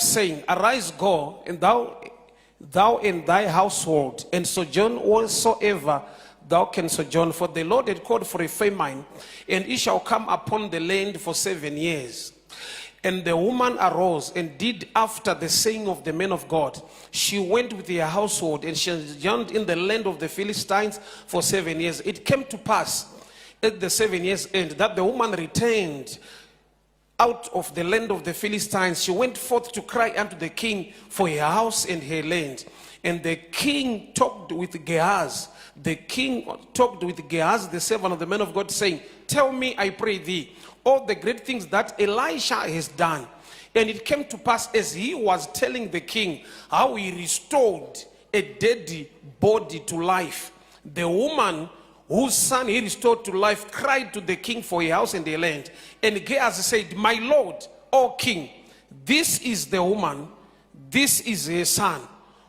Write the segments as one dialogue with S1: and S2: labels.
S1: saying, arise, go, and thou and thy household, and sojourn wheresoever thou can sojourn. For the Lord had called for a famine, and it shall come upon the land for 7 years. And the woman arose and did after the saying of the man of God. She went with her household, and she sojourned in the land of the Philistines for 7 years. It came to pass at the 7 years' end that the woman returned out of the land of the Philistines. She went forth to cry unto the king for her house and her land. And the king talked with Gehazi. The king talked with Gehazi, the servant of the man of God, saying, tell me, I pray thee, all the great things that Elisha has done. And it came to pass, as he was telling the king how he restored a dead body to life, the woman whose son he restored to life cried to the king for a house and a land. And Gehazi said, my lord, O king, this is the woman, this is her son,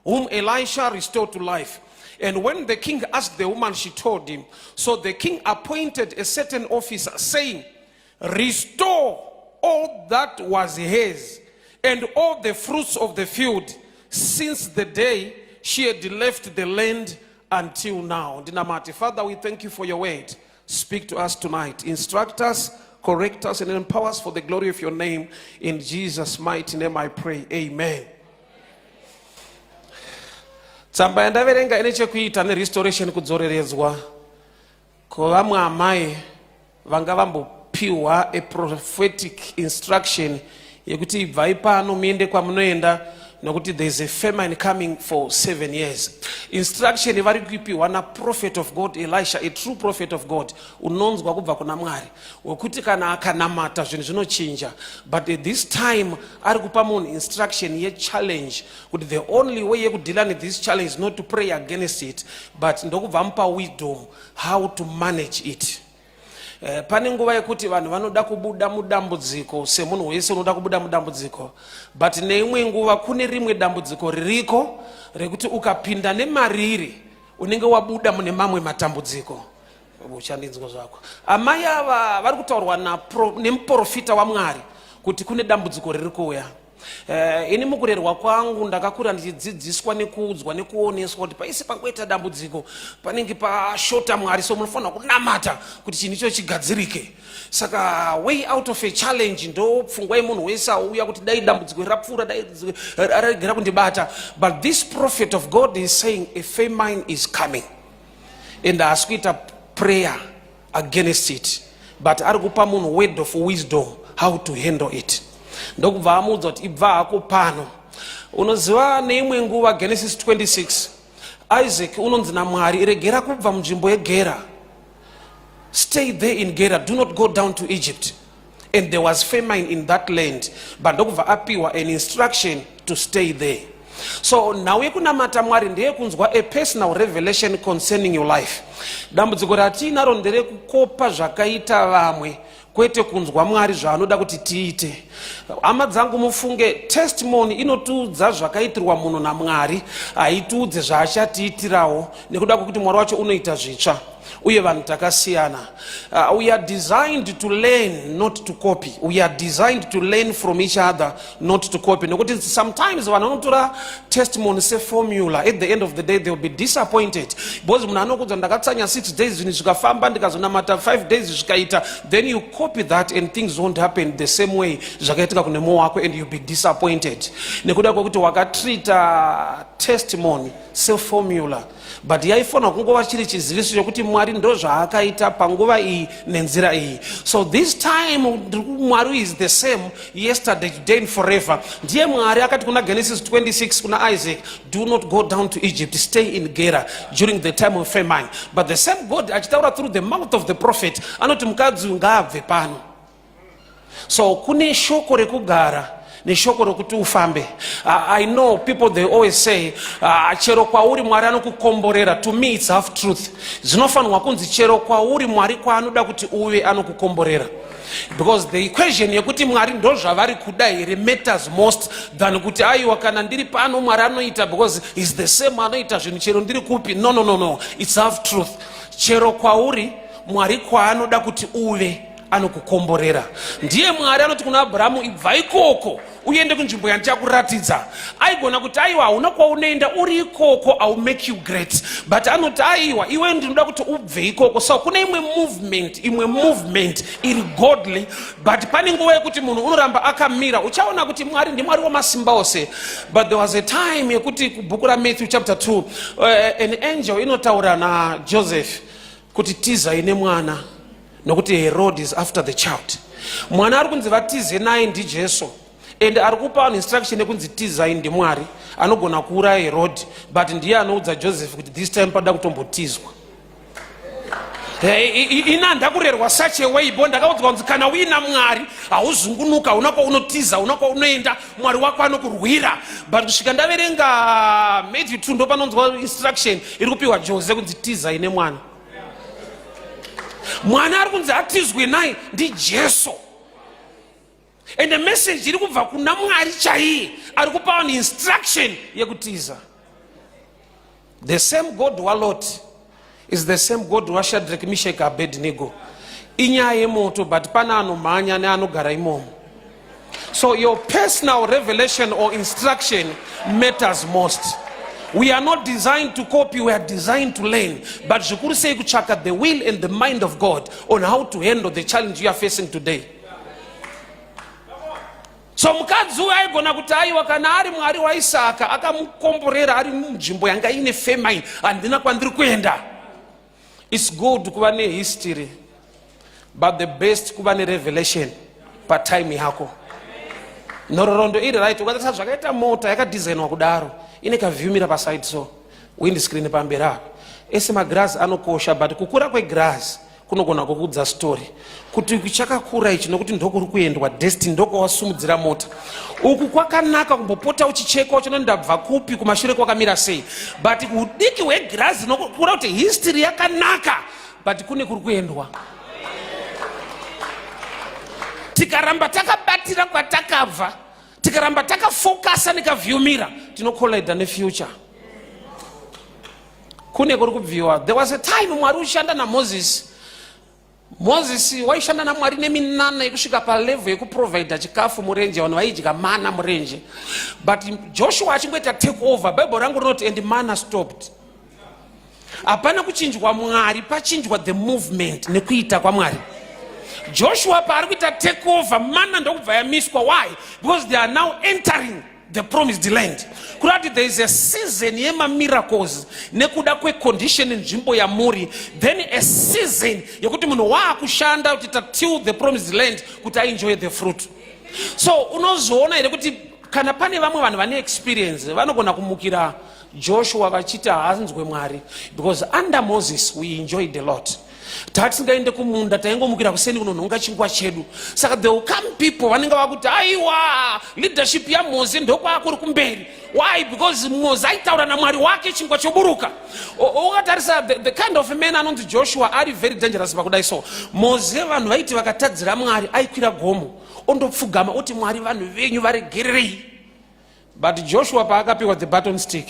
S1: whom Elisha restored to life. And when the king asked the woman, she told him. So the king appointed a certain officer, saying, restore all that was his, and all the fruits of the field, since the day she had left the land until now. Dinamati, Father, we thank you for your word. Speak to us tonight. Instruct us, correct us, and empower us for the glory of your name. In Jesus' mighty name I pray. Amen. Tsamba yandaverenga ine chekuita nerestoration kudzoreredzwa. Ko vamwe amai vanga vambopiwa a prophetic instruction yekuti ibvai pano muende kwamunoenda nokuti there is a famine coming for 7 years. Instruction vari kupiwa na prophet of God Elisha, a true prophet of God, unonzwa kubva kuna Mwari, wekuti kana akanamata zvinhu zvinochinja. But at this time ari kupa munhu instruction ye challenge, kuti the only way yekudila with this challenge is not to pray against it, but ndokubva mupa wisdom how to manage it. Pane nguva yekuti vanhu vanoda kubuda mudambudziko semunhu wese unoda kubuda mudambudziko, but neimwe nguva kune rimwe dambudziko ririko rekuti ukapinda nemariri unenge wabuda mune mamwe matambudziko. Uchandinzwa zvako. Amai ava vari kutaurwa nemuprofita waMwari kuti kune dambudziko riri kuuya. Ini mukurerwa kwangu ndakakura ndichidzidziswa nekuudzwa nekuoneswa kuti paise pangoita dambudziko panenge pashota Mwari, so munofanira kunamata kuti chinhu icho chigadzirike. Saka way out of a challenge ndo pfungwa yemunhu wese auya kuti dai dambudziko rapfuura, dai aragera kundibata. But this prophet of God is saying a famine is coming, and has kuita prayer against it, but ari kupa munhu word of wisdom how to handle it. Ndokubva amudza kuti ibva hako pano. Unoziva neimwe nguva Genesis 26, Isaac unonzi naMwari, regera kubva munzvimbo yeGera, stay there in Gera, do not go down to Egypt. And there was famine in that land, but ndokubva apiwa an instruction to stay there. So now yekunamata Mwari ndeye kunzwa a personal revelation concerning your life. Dambudziko ratinaro ndere kukopa zvakaita vamwe, kwete kunzwa Mwari zvaanoda kuti tiite. Hama dzangu mufunge, testimony inotiudza zvakaitirwa munhu naMwari, haitiudze zvaachatiitirawo nekuda kwokuti Mwari wacho unoita zvitsva. Uye vanhu takasiyana. We are designed to learn, not to copy. We are designed to learn from each other, not to copy. Nekuti sometimes vanhu vanotora testimony se formula, at the end of the day they will be disappointed. Because munhu anokudza ndakatsanya 6 days zvinhu zvikafamba ndikazonamata 5 days zvikaita, then you copy that and things won't happen the same way zvakaitika kune mwoyo wako, and you'll be disappointed. Nekuda kwokuti wakatreata testimony se formula, but yaifona kungova chiri chiziviso chokuti Mwari ndo zvaakaita panguva iyi nenzira iyi. So this time Mwari is the same yesterday, today and forever. Ndiye Mwari akati kuna Genesis 26 kuna Isaac, do not go down to Egypt, stay in Gera during the time of famine. But the same God achitaura through the mouth of the prophet anoti mukadzi ngaabve pano. So kune shoko rekugara neshoko rokuti ufambe. I know people, they always say chero kwauri Mwari anokukomborera. To me it's half truth. Zvinofanirwa kunzi chero kwauri Mwari kwaanoda kuti uve anokukomborera. Because the equation yekuti Mwari ndo zvavari kuda here matters most than kuti aiwa kana ndiri pano Mwari anoita because is the same anoita zvinhu chero ndiri kupi. No, it's half truth. Chero kwauri Mwari kwaanoda kuti uve anokukomborera. Ndiye Mwari anoti kuna Abrahamu, ibva ikoko uende kunzvimbo yandichakuratidza. Aigona kuti aiwa hauna kwaunoenda uri ikoko, I will make you great. But anoti aiwa iwe ndinoda kuti ubve ikoko. So kune imwe movement iri godly, but pane nguva yekuti munhu unoramba akamira. Uchaona kuti Mwari ndiMwari wamasimba ose. But there was a time yekuti kubhuku raMatthew chapter 2 an angel inotaura naJoseph kuti tiza ine mwana, nokuti Herod is after the child. Mwana ari kunzi vatize naye ndiJesu, and ari kupa instruction yekunzi tizai ndiMwari anogona kuuraya Herod, but ndiye anoudza Joseph kuti this time pada kutombotizwa. Ina ndakurerwa such a way bo ndakaudzwa kunzi kana uina Mwari hauzungunuka, unako unotiza, unako unoenda, Mwari wako anokurwira. But kusvika ndaverenga Matthew 2 ndo panonzwa instruction iri kupiwa Jose kunzi tiza ine mwana. Mwana ari kunzi atizwe naye ndiJesu. And the message iri kubva kuna Mwari chaiye ari kupa instruction yekutiza. The same God wa Lot is the same God wa Shadrach, Meshach, Abednego. Inyaya yemoto, but pana anomhanya neanogara imomo. So your personal revelation or instruction matters most. We are not designed to copy, we are designed to learn. But zvikuru sei kutsvaka the will and the mind of God on how to handle the challenge you are facing today. So mukadzi uyu aigona kuti aiwa kana ari Mwari waIsaka akamukomborera ari munzvimbo yanga ine famine, handina kwandiri kuenda. It's good kuva nehistory, but the best kuva nerevelation patime yako. Nhororondo iri right, ukatarisa zvakaita mota yakadesignwa kudaro ine kavhiyumira paside so windscreen pamberi apo. Ese magrass anokosha, but kukura kwegrass kunogona kukudza story kuti kuchakakura ichi nokuti ndokuri kuendwa destiny, ndoko wasumudzira mota. Uku kwakanaka kumbopota uchicheka uchino ndabva kupi kumashure kwakamira sei, but udiki hwegrass nokura kuti history yakanaka, but kune kuri kuendwa. Tikaramba takabatira kwatakabva, tikaramba takafokasa nekavhiyumira, tinokolida nefuture. Kune kuri kubviwa. There was a time Mwari ushanda naMoses. Moses waishanda naMwari neminana yekusvika palevel yekuprovida chikafu murenje, vanhu vaidya mana murenje. But Joshua achingoita take over, Bible rangu rinoti and mana stopped. Hapana kuchinjwa Mwari, pachinjwa the movement nekuita kwaMwari. Joshua paari kuita take over, mana ndokubva yamiswa. Why? Because they are now entering the promised land. Kurati there is a season yema miracles nekuda kwe condition nzvimbo ya muri, then a season yekuti munhu waakushanda kuti till the promised land kuti enjoy the fruit. So unozoona here kuti kana pane vamwe vanhu vane experience vanogona kumukira Joshua vachita hanzwe Mwari, because under Moses we enjoyed a lot. Tatingaende kumunda taingomukira kuseni kunonhonga chingwa chedu. Saka there will come people vanenge vakuti aiwa leadership ya Moses ndokwakuri kumberi. Why? Because Moses aitaura naMwari wake chingwa choburuka. Ukatarisa the kind of man anonzi Joshua ari very dangerous pakudai so. Moses vanhu vaiti vakatadzira Mwari aikwira gomo ondopfugama oti Mwari vanhu venyu varegererei. But Joshua paakapiwa the baton stick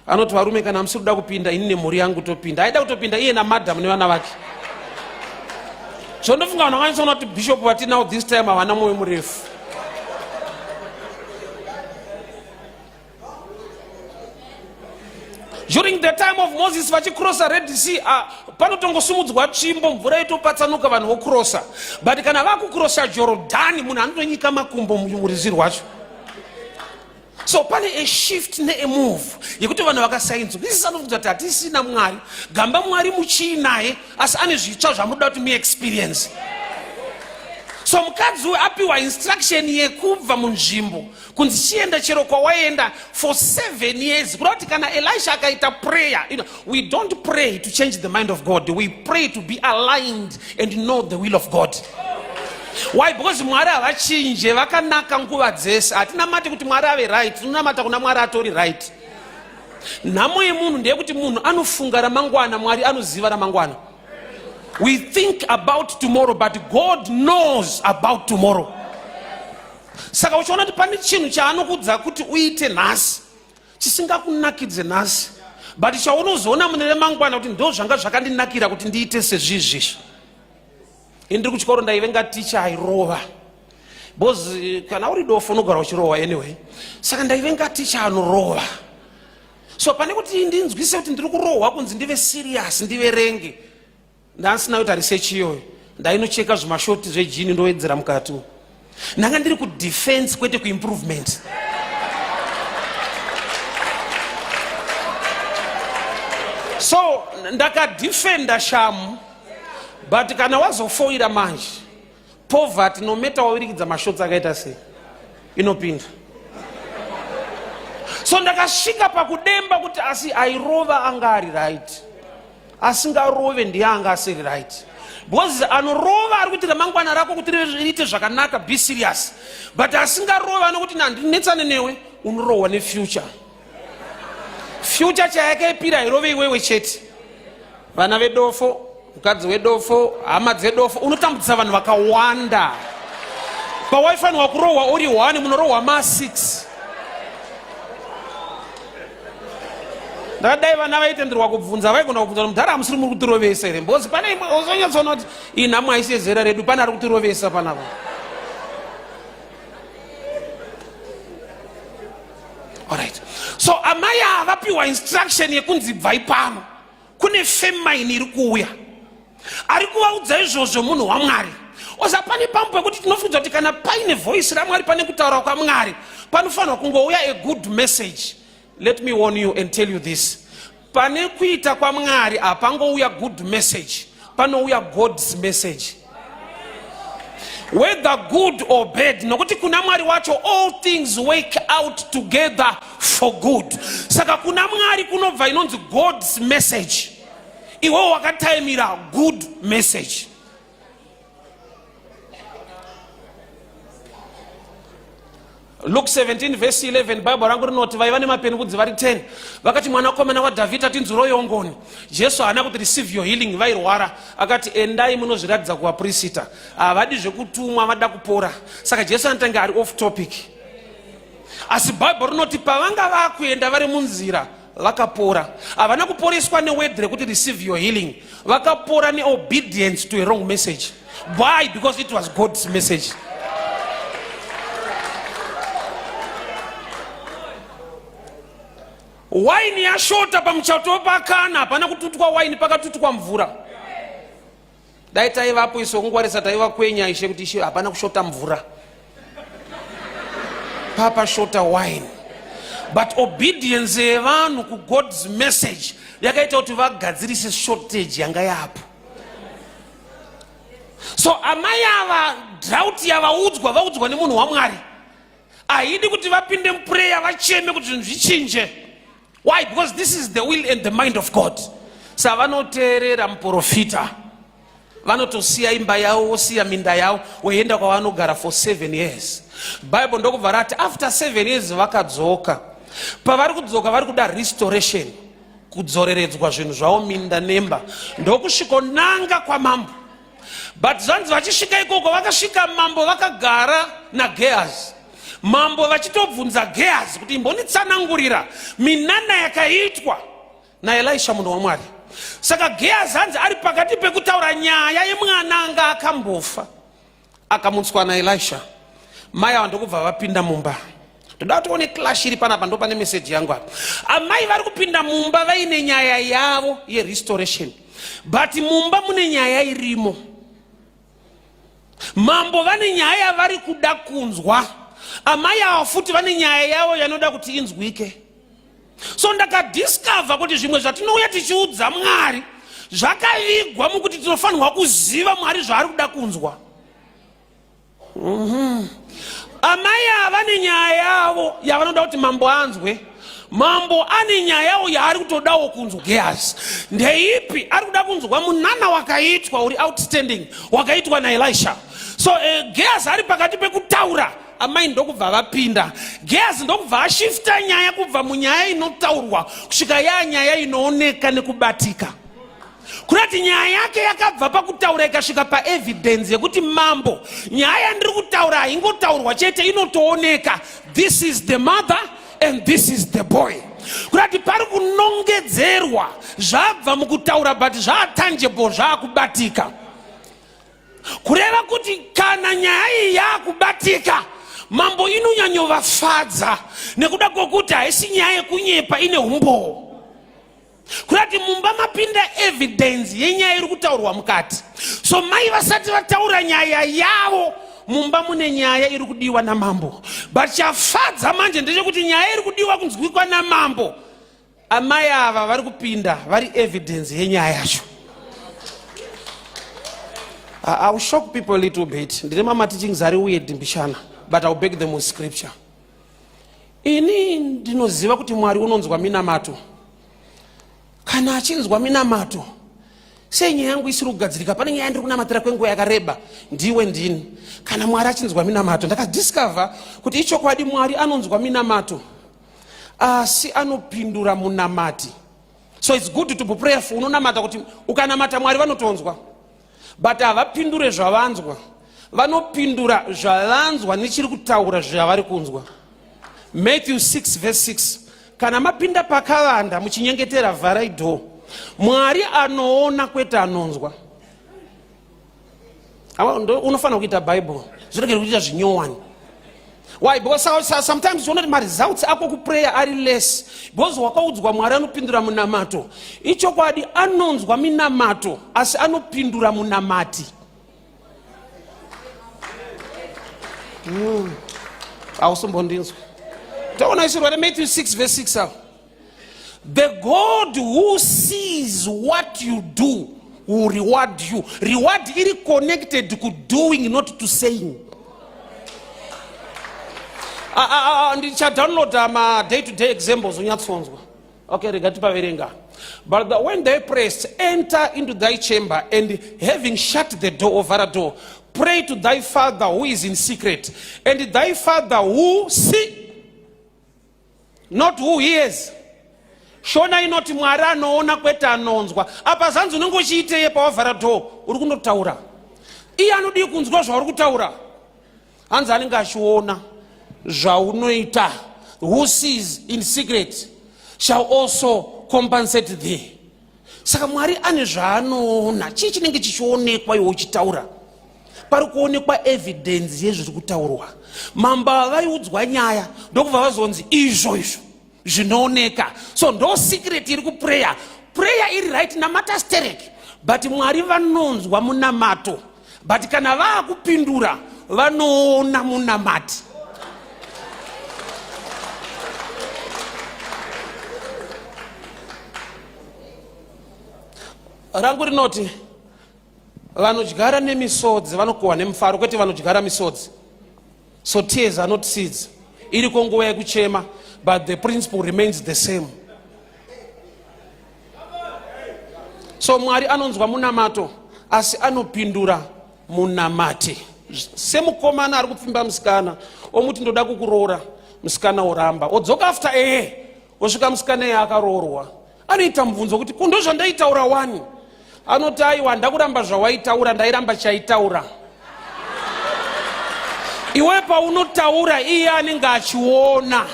S1: anoti varume kana musiri kuda kupinda ini nemhuri yangu topinda. Aida kutopinda iye namadhamu nevana vake. Zvondofunga vanhu vakanisona kuti bishop vatinao this time havana mwoyo murefu. During the time of Moses vachikrosa Red Sea, panotongosumudzwa tsvimbo mvura yotopatsanuka vanhu vokrosa. But kana vakukrosa Jorodhani munhu anotonyika makumbo murizi rwacho. So pane a shift ne a move yekuti vanhu vakasainzwa this anofunga kuti hatisina Mwari, gamba Mwari muchii naye asi ane zvitsva zvamuda kuti mu-experience. So mukadzi uyu apiwa instruction yekubva munzvimbo kunzi chienda chero kwawaenda for 7 years. Kuda kuti kana Elisha akaita prayer, we don't pray to change the mind of God, we pray to be aligned and know the will of God. Why? Because Mwari havachinje vakanaka nguva dzese. Hatinamati kuti Mwari ave right, tinonamata kuna Mwari atori right. Nhamo yemunhu ndeyekuti munhu anofunga ramangwana, Mwari anoziva ramangwana. We think about tomorrow, but God knows about tomorrow. Saka uchiona kuti pane chinhu chaanokudza kuti uite nhasi chisingakunakidze nhasi, but chaunozoona mune remangwana kuti ndo zvanga zvakandinakira kuti ndiite sezvizvi. indiri kuchikoro ndaivenga ticha airova. Bozi kana uri dofo unogara uchirova anyway. Saka ndaivenga ticha anorova. So pane kuti ndinzwise kuti ndiri kurohwa kunzi ndive serious, ndive renge. Ndansina kuita research iyoyo. Ndainocheka zvimashoti zvejini ndowedzera mukati. Ndanga ndiri kudefense kwete kuimprovement. So ndakadefenda shamu, but kana wazofoira manje poverty no matter wawirikidza mashoti akaita sei inopinda. So ndakasvika pakudemba kuti asi airova anga ari right, asingarove ndiye anga asiri right. Because anorova ari kuti ramangwana rako kuti riite zvakanaka, be serious. But asingarova anokuti ndinetsane newe, unorohwa nefuture. Future chayakaipira irove iwewe chete. Vana vedofo, mukadzi wedofo, hama dzedofo, unotambudza vanhu vakawanda. Pawaifanirwa kurohwa uri 1 munorohwa ma6. Ndakadai vana vaitenderwa kubvunza, vaigona kubvunza kuti mudhara hamusiri muri kutirovesa here. Mbozi pane imwe uzonyatsoona kuti inhamu haisi zera redu, pane ari kutirovesa panapa. Alright. So amai avapiwa instruction yekunzi bvai pano. Kune famine iri kuuya. Ari kuvaudza izvozvo munhu waMwari. Oza pane pamwe pekuti tinofunga kuti kana paine voice raMwari pane kutaura kwaMwari, panofanirwa kungouya a good message. Let me warn you and tell you this. Pane kuita kwaMwari apangouya good message, panouya God's message. Whether good or bad, nokuti kuna Mwari wacho all things work out together for good. Saka kuna Mwari kunobva inonzi God's message. Iwo wakataimira good message. Luke 17 verse 11, Bible rangu rinoti vaiva nemapeni kudzi vari 10. Vakati mwanakomana waDhavhidhi tinzuro yongoni. Jesu haana kuti receive your healing, vairwara. Akati endai munozviratidza kuvaprista. Havadi zvekutumwa, vada kupora. Saka Jesu anotanga ari off topic. Asi Bible rinoti pavanga vakuenda vari munzira vakapora. Havana kuporeswa neword rekuti receive your healing. Vakapora neobedience to a wrong message. Why? Because it was God's message. Wine yashota pamuchato pakana, hapana kututwa wine pakatutwa mvura. Dai taivapo iso kungwarisa taiva kwenya ishe kuti ishe hapana kushota mvura. Papa shota wine. But obedience yevanhu ku God's message yakaita kuti vagadzirise shortage yanga yapo. So amai ava drought vaudzwa nemunhu waMwari. Haidi kuti vapinde muprayer vacheme kuti zvinhu zvichinje. Why? Because this is the will and the mind of God. Sa vanoteerera muprofita. Vanotosiya imba yavo, vosiya minda yavo, voenda kwavanogara for 7 years. Bible ndokubva rati after 7 years vakadzoka. Pavari kudzoka vari kuda restoration, kudzoreredzwa zvinhu zvavo, minda nemba. Ndokusvikonanga kwamambo. But zvanzi vachisvika ikoko vakasvika mambo vakagara naGehazi. Mambo vachitobvunza Gehazi kuti imbonitsanangurira minana yakaitwa naElisha munhu waMwari. Saka Gehazi hanzi ari pakati pekutaura nyaya yemwana anga akambofa, akamutswa naElisha. Mai ava ndokubva vapinda mumba. Toda tione clash iri panapa, ndo pane message yangu apa. Amai vari kupinda mumba vaine nyaya yavo yerestoration, but mumba mune nyaya irimo. Mambo vane nyaya yavari kuda kunzwa, amai ava futi vane nyaya yavo yanoda kuti inzwike. So ndakadiscover kuti zvimwe zvatinouya tichiudza Mwari zvakavigwa mukuti tinofanirwa kuziva Mwari zvaari kuda kunzwa. Amai ava vane nyaya yavo yavanoda kuti mambo anzwe. Mambo ane nyaya yavo yaari kutodawo kunzwa. Gehazi ndeipi? Ari kuda kunzwa munana wakaitwa uri outstanding wakaitwa naElisha. So Gehazi ari pakati pekutaura, amai ndokubva vapinda. Gehazi ndokubva ashifta nyaya kubva munyaya inotaurwa kusvika nyaya inooneka nekubatika. Kunati nyaya yake yakabva pakutaura ikasvika paevidence yekuti mambo, nyaya yandiri kutaura haingotaurwa chete, inotooneka. This is the mother and this is the boy. Kunati pari kunongedzerwa zvabva mukutaura but zvatangible, zvakubatika. kureva kuti kana nyaya iyi yakubatika mambo inonyanyovafadza nekuda kwokuti haisi nyaya yekunyepa ine umbo. Kurati mumba mapinda evidence yenyaya iri kutaurwa mukati. So mai vasati vataura nyaya yavo mumba mune nyaya iri kudiwa namambo. But chafadza manje ndechekuti nyaya iri kudiwa kunzwikwa namambo, amai ava vari kupinda vari evidence yenyaya yacho. I will shock people a little bit. Ndine mama teachings are weird mbishana, but I will beg them with scripture. Ini ndinoziva kuti Mwari unonzwa minamato. Kana achinzwa minamato, senyaya yangu isiri kugadzirika, pane nyaya ndiri kunamatira kwenguva yakareba, ndiwe ndini. Kana Mwari achinzwa minamato, ndakadiscover kuti ichokwadi Mwari anonzwa minamato, asi anopindura munamati. So it's good to be prayerful. Unonamata kuti ukanamata Mwari vanotonzwa. But havapindure zvavanzwa, vanopindura zvavanzwa nechiri kutaura zvavari kunzwa. Matthew 6 verse 6. Kana mapinda pakavanda muchinyengetera vharai dhoo. Mwari anoona kwete anonzwa. Unofanira kuita Bible, zvirekere kuita zvinyowani. Why? Because sometimes you know my results ako ku prayer are less. Because wakaudzwa Mwari anopindura munamato. Ichokwadi anonzwa minamato asi anopindura munamati. Ausombondinzwa. Taona isirwa Matthew 6 verse 6. The God who sees what you do will reward you. Reward is connected to doing, not to saying. Ndichadownload my day-to-day examples unyatsonzwa. Okay, regatipa verenga. But when they prayed, enter into thy chamber, and having shut the door over a door, pray to thy Father who is in secret, and thy Father who see, not who hears. Shona inoti Mwari anoona kwete anonzwa. Apa zanzu unongochiitei pawavhara door uri kundotaura. Iye anodi kunzwa zvauri kutaura. Hanzi anenge achiona zvaunoita. Who sees in secret shall also compensate thee. Saka Mwari ane zvaanoona. Chii chinenge chichionekwa iwe uchitaura. Pari kuonekwa evidence yezviri kutaurwa. Mamba vaiudzwa nyaya ndokubva vazonzi izvo zvinooneka. So ndo secret iri kuprayer. Prayer iri right namatasterek. But Mwari vanonzwa munamato. But kana vaakupindura vanoona munamati. Rangu rinoti vanodyara nemisodzi vanokohwa nemufaro, kwete vanodyara misodzi. So tears are not seeds. Iri konguva yekuchema, but the principle remains the same. So Mwari anonzwa munamato asi anopindura munamati. Semukomana ari kupfimba musikana omuti ndoda kukuroora, musikana oramba, odzoka after osvika musikana yaakaroorwa. Anoita mubvunzo kuti kundo zvandaitaura wani. Anoti aiwa ndakuramba zvawaitaura, ndairamba chaitaura. Iwe paunotaura iye anenge achiona.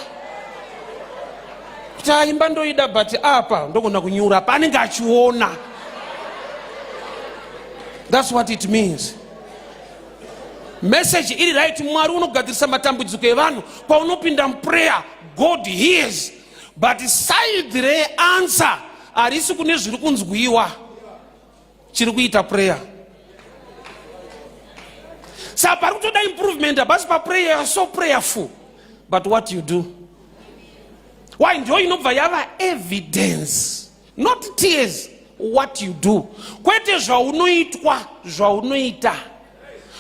S1: Kuti imba ndoida but apa ndogona kunyura apa anenge achiona. That's what it means. Message iri right, Mwari unogadzirisa matambudziko evanhu. Paunopinda muprayer, God hears. But side re answer arisi kune zviri kunzwiwa chiri kuita prayer. Saka pari kutoda improvement basi pa prayer. You are so prayerful, but what you do, why ndio inobva yava evidence, not tears. What you do, kwete zvaunoitwa zvaunoita.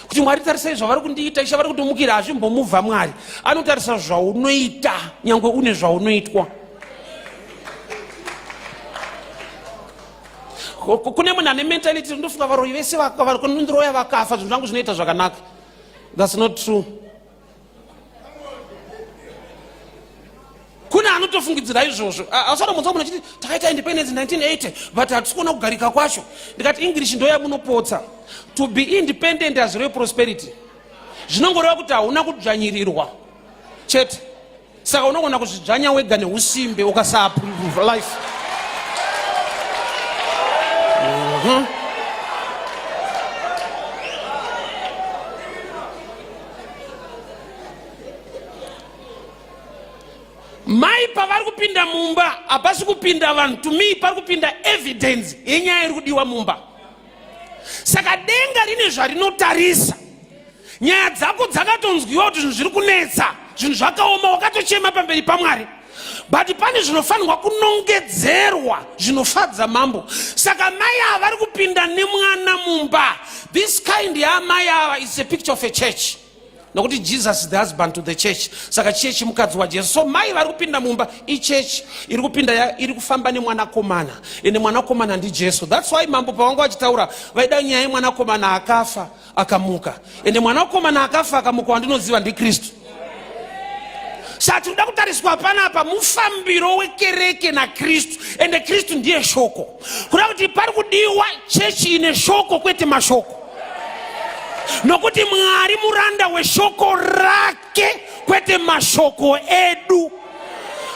S1: Kuti Mwari tarisai zvavari kundiita, ishe vari kutomukira hazvimbomuvha Mwari. Anotarisa zvaunoita nyangwe une zvaunoitwa. Kune munhu ane mentality ndofunga varoyi vese vari kundiroya vakafa, zvinhu zvangu zvinoita zvakanaka. That's not true. Kune anotofungidzira izvozvo. Asara munzwa munhu achiti takaita independence 1980 but hatisi kuona kugarika kwacho. Ndikati English ndo yamunopotsa. To be independent as real prosperity. Zvinongoreva kuti hauna kudzvanyirirwa chete. Saka unogona kuzvidzvanya wega neusimbe ukasaapprove life. mai pavari kupinda mumba hapasi kupinda vanhu. To me pari kupinda evidence yenyaya iri kudiwa mumba. Saka denga rine zvarinotarisa. Nyaya dzako dzakatonzwiwa kuti zvinhu zviri kunetsa, zvinhu zvakaoma, wakatochema pamberi paMwari. But pane zvinofanirwa kunongedzerwa zvinofadza mambo. Saka mai ava vari kupinda nemwana mumba. This kind yamai ava is a picture of a church. Nokuti Jesus is the husband to the church. Saka church mukadzi waJesu. So mai vari kupinda mumba ichurch iri kupinda iri kufamba nemwanakomana. Ene mwanakomana ndi Jesu. That's why mambo pavanga vachitaura vaida nyaya yemwanakomana akafa akamuka. Ende mwanakomana akafa akamuka wandinoziva ndi Kristu. Saka tinoda kutariswa panapa mufambiro wekereke na Kristu. Ende Kristu ndiye shoko. Kuda kuti pari kudiwa church ine shoko kwete mashoko. Nokuti Mwari muranda weshoko rake kwete mashoko edu.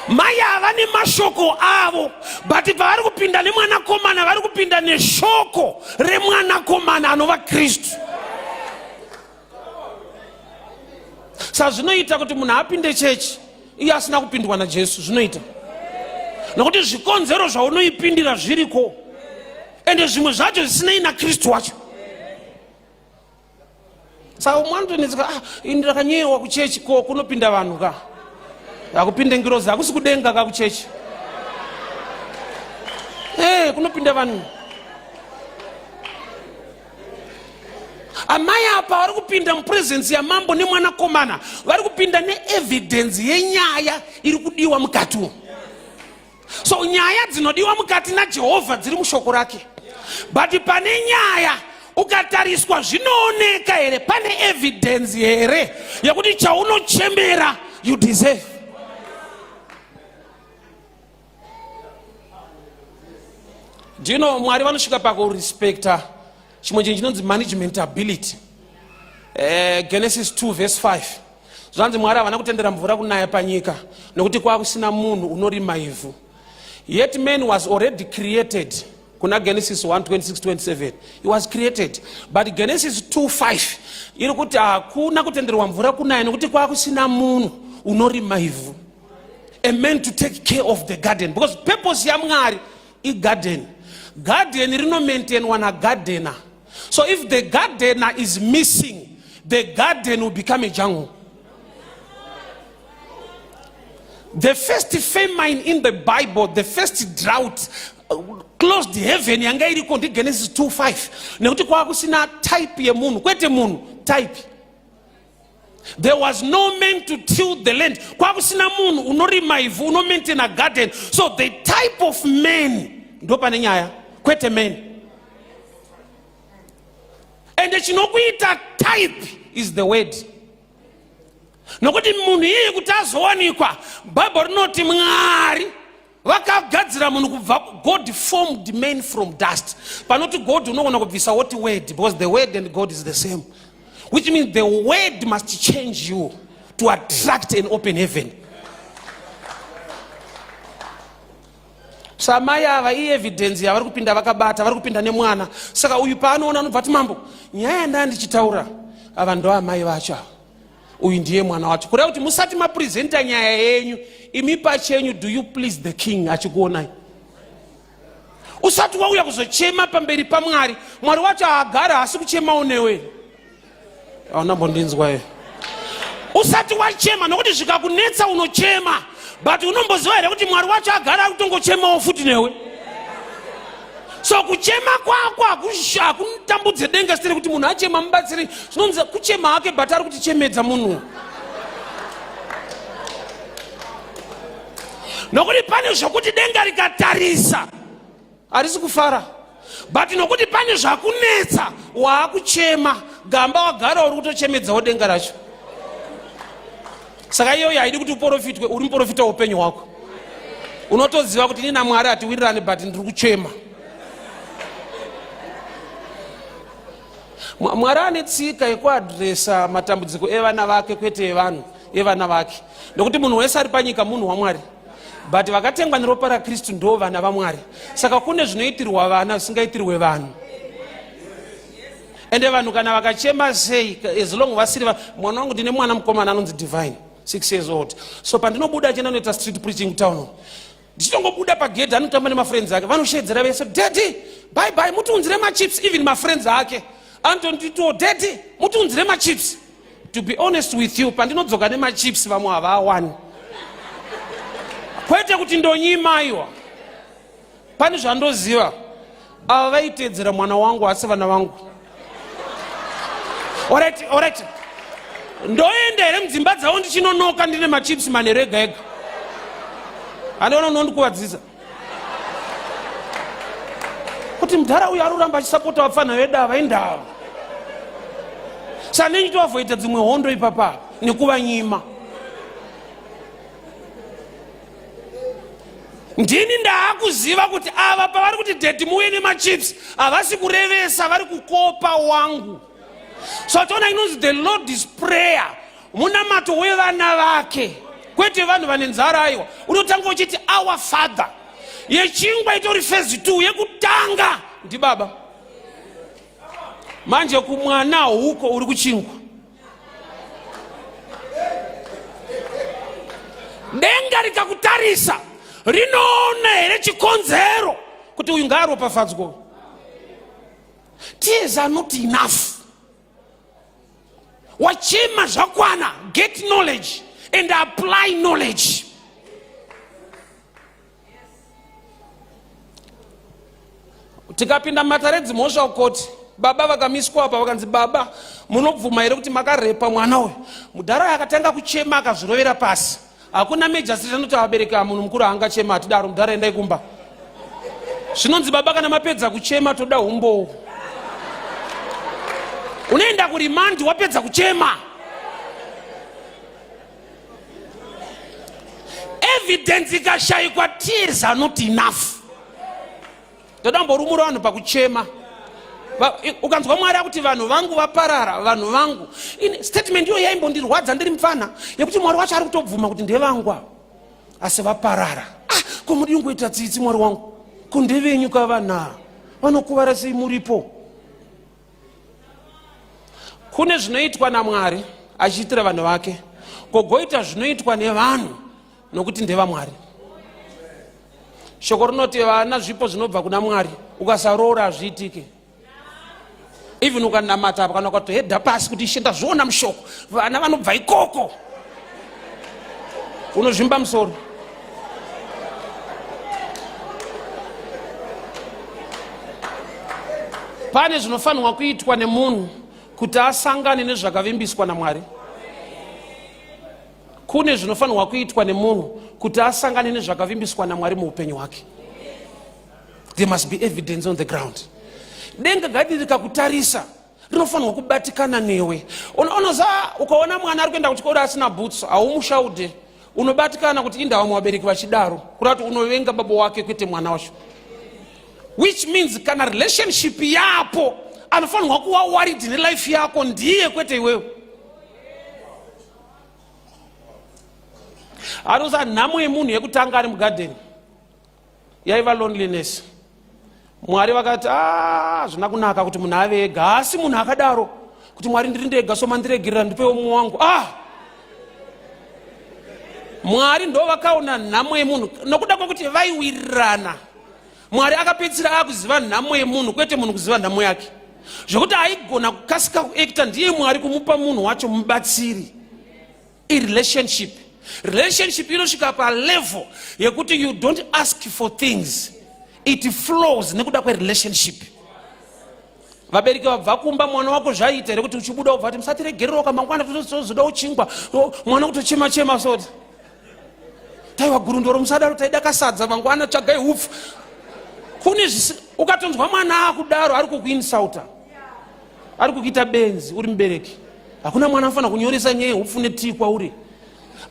S1: Mai ava ne mashoko avo, but pavari kupinda nemwanakomana vari kupinda neshoko remwanakomana anova Kristu. Saka zvinoita kuti munhu apinde chechi iye asina kupindwa naJesu. Zvinoita nokuti zvikonzero zvaunoipindira zviriko, ende zvimwe zvacho zvisinei naKristu wacho. Saka mwana tonetseka, ndakanyewa kuchechi ko kunopinda vanhu ka. Akupinde ngirozi akusi kudenga ka kuchechi. Kunopinda vanhu. Amai apa vari kupinda mupresence ya mambo nemwanakomana, vari kupinda neevidence yenyaya iri kudiwa mukati. So nyaya dzinodiwa mukati naJehovha dziri mushoko rake. But pane nyaya ukatariswa zvinooneka here, pane evidence here yekuti chaunochemera you deserve. Do you know Mwari vanosvika pakurespecta chimwe chinhu chinonzi management ability. Genesis 2 verse 5. Zvanzi Mwari havana kutendera mvura kunaya panyika nokuti kwakusina munhu unorima ivhu. Yet man was already created. Kuna Genesis 1:26-27. He was created. But Genesis 2:5 iri kuti hakuna kutenderwa mvura kunaya nokuti kwakusina munhu unorima ivhu. A man to take care of the garden, because purpose ya Mwari I garden. Garden rino maintainwa na gardener. So if the gardener is missing, the garden will become a jungle. The first famine in the Bible, the first drought, closed heaven yanga iriko ndi Genesis 2:5. Nekuti kwakusina type ye munhu, kwete munhu type. There was no man to till the land. Kwakusina munhu unorima ivhu, uno maintain a garden. So the type of man ndo pane nyaya, kwete man. And the chinokuita type is the word. Nokuti munhu iye kuti azowanikwa, Bible rinoti Mwari vakagadzira munhu kubva, God formed man from dust. Panoti God unogona kubvisa what word, because the word and God is the same. Which means the word must change you to attract an open heaven. Samaya ava I evidence ya vari kupinda vakabata, vari kupinda nemwana. Saka uyu paanoona anobva ati mambo, nyaya ndandichitaura ava ndo amai vacho. Uyu ndiye mwana wacho. Kureva kuti musati mapresenta nyaya yenyu, imi pachenyu do you please the king achikuonai. Usati wauya kuzochema pamberi paMwari, Mwari wacho agara asi kuchemawo newe. Aunambondinzwa here. Usati wachema nokuti zvikakunetsa unochema, but unomboziva here kuti Mwari wacho agara kutongochemawo futi newe. So kuchema kwako akunotambudze denga sitiri kuti munhu achema mubatsiri. Zvinonzi kuchema hake but ari kutichemedza munhu. Nokuti pane zvokuti denga rikatarisa harisi kufara, but nokuti pane zvakunetsa waakuchema, gamba wagara uri kutochemedzawo denga racho. Saka iyoyo haidi kuti uprofitwe, uri muprofita upenyu hwako. Unotoziva kuti nina Mwari atiwirirane but ndiri kuchema. Mwari ane tsika yekuadresa matambudziko evana vake kwete evana vake. Nokuti munhu wese ari panyika munhu waMwari. But vakatengwa neropa raKristu ndo vana vaMwari. Saka kune zvinoitirwa vana zvisingaitirwe vanhu. Ende vanhu kana vakachema sei, as long vasiri mwana wangu ndine mwana mukomana anonzi divine. 6 years old. So pandinobuda achenda noita street preaching town, ndichitongobuda pagedhi anotamba nemafriends ake, vanoshedzera vese, daddy bye bye, mutiunzire machips. Even mafriends ake anotondito, daddy mutiunzire machips. To be honest with you, pandinodzoka nemachips vamwe havawani, kwete kuti ndonyima iwa. Pane zvandoziva, ava vaitedzera mwana wangu asi vana vangu. Alright. Ndoenda here mudzimba dzavo ndichinonoka ndine machips manerega ega. Andiona unondikuwadzisa. Kuti mudhara uyu aruramba achisapota vapfana vedu ava indava. Saka nechitoavoita dzimwe hondo ipapa nekuvanyima. Ndini ndaakuziva kuti ava pavari kuti daddy muye nemachips havasi kurevesa, vari kukopa wangu. So tona inonzi the Lord is prayer, munamato wevana vake, kwete vanhu vane nzara aiwa. Unotanga uchiti our father, yechingwa itori phase 2, yekutanga ndi baba. Manje kumwana huko uri kuchingwa. Denga rikakutarisa rinoona here chikonzero kuti uyu ngaaropafadzwe. Tears are not enough. Wachema zvakwana, get knowledge and apply knowledge. Tikapinda mataredzi mosha ukoti, baba vakamiswa apa vakanzi, baba munobvuma here kuti makarepa mwana uyu. Mudhara akatanga kuchema akazvirovera pasi. Hakuna major street anoti abereka munhu mukuru angachema atidaro, mudhara endai kumba. Zvinonzi baba kana mapedza kuchema toda humbo. Unaenda kurimandi wapedza kuchema. Evidence ikashayikwa, tears are not enough. Toda mborumura vanhu pakuchema. Ukanzwa Mwari akuti vanhu vangu vaparara, vanhu vangu. Statement iyo yaimbondirwadza ndiri mfana, yekuti Mwari wacho ari kutobvuma kuti ndevangwa asi vaparara. Ko muri kungoita tsitsi Mwari wangu? Ko ndevenyu kavana vanokuvara sei muripo? Kune zvinoitwa naMwari achiitira vanhu vake, kogoita zvinoitwa nevanhu nokuti ndevamwari. Shoko rinoti vana zvipo zvinobva kuna Mwari, ukasaroora hazviitike. Even ukanamata apa kana ukatohedha pasi kuti ishe ndazviona mushoko, vana vanobva ikoko, unozvimba musoro. Pane zvinofanirwa kuitwa nemunhu kuti asangane nezvakavimbiswa naMwari. Kune zvinofanirwa kuitwa nemunhu kuti asangane nezvakavimbiswa naMwari muupenyu hwake. There must be evidence on the ground. Denga gadi rikakutarisa rinofanirwa kubatikana newe. Unoza ukaona mwana ari kuenda kuchikora asina boots, haumushaude. Unobatikana kuti indawa mwabereki vachidaro, kurati unovenga baba wake kwete mwana wacho. Which means kana relationship yapo anofanirwa kuva worried nelife yako ndiye kwete iwewe. Anoza nhamo yemunhu yekutanga ari mugarden yaiva loneliness. Mwari vakati zvina kunaka kuti munhu ave ega, asi munhu akadaro kuti Mwari ndiri ndega so mandiregerera ndipewo mumwe wangu. Mwari ndo vakaona nhamo yemunhu nokuda kwokuti vaiwirirana. Mwari akapedzisira akuziva nhamo yemunhu kwete munhu kuziva nhamo yake, zvokuti aigona kukasika kuekta ndiye Mwari kumupa munhu wacho mubatsiri. Relationship inosvika palevel yekuti you don't ask for things, it flows nekuda kwerelationship. Vabereki vabva kumba mwana wako zvaita here kuti uchibuda ubva kuti musatiregereroka mangwana tozoda uchingwa, mwana kutochema soti taiwa gurundoro musadaro taida kasadza mangwana tsvagai upfu. Kune ukatonzwa mwana akudaro ari kukuinsauta, ari kukuita benzi uri mubereki, hakuna mwana anofanira kunyoresa nyaya yeupfu netii kwauri.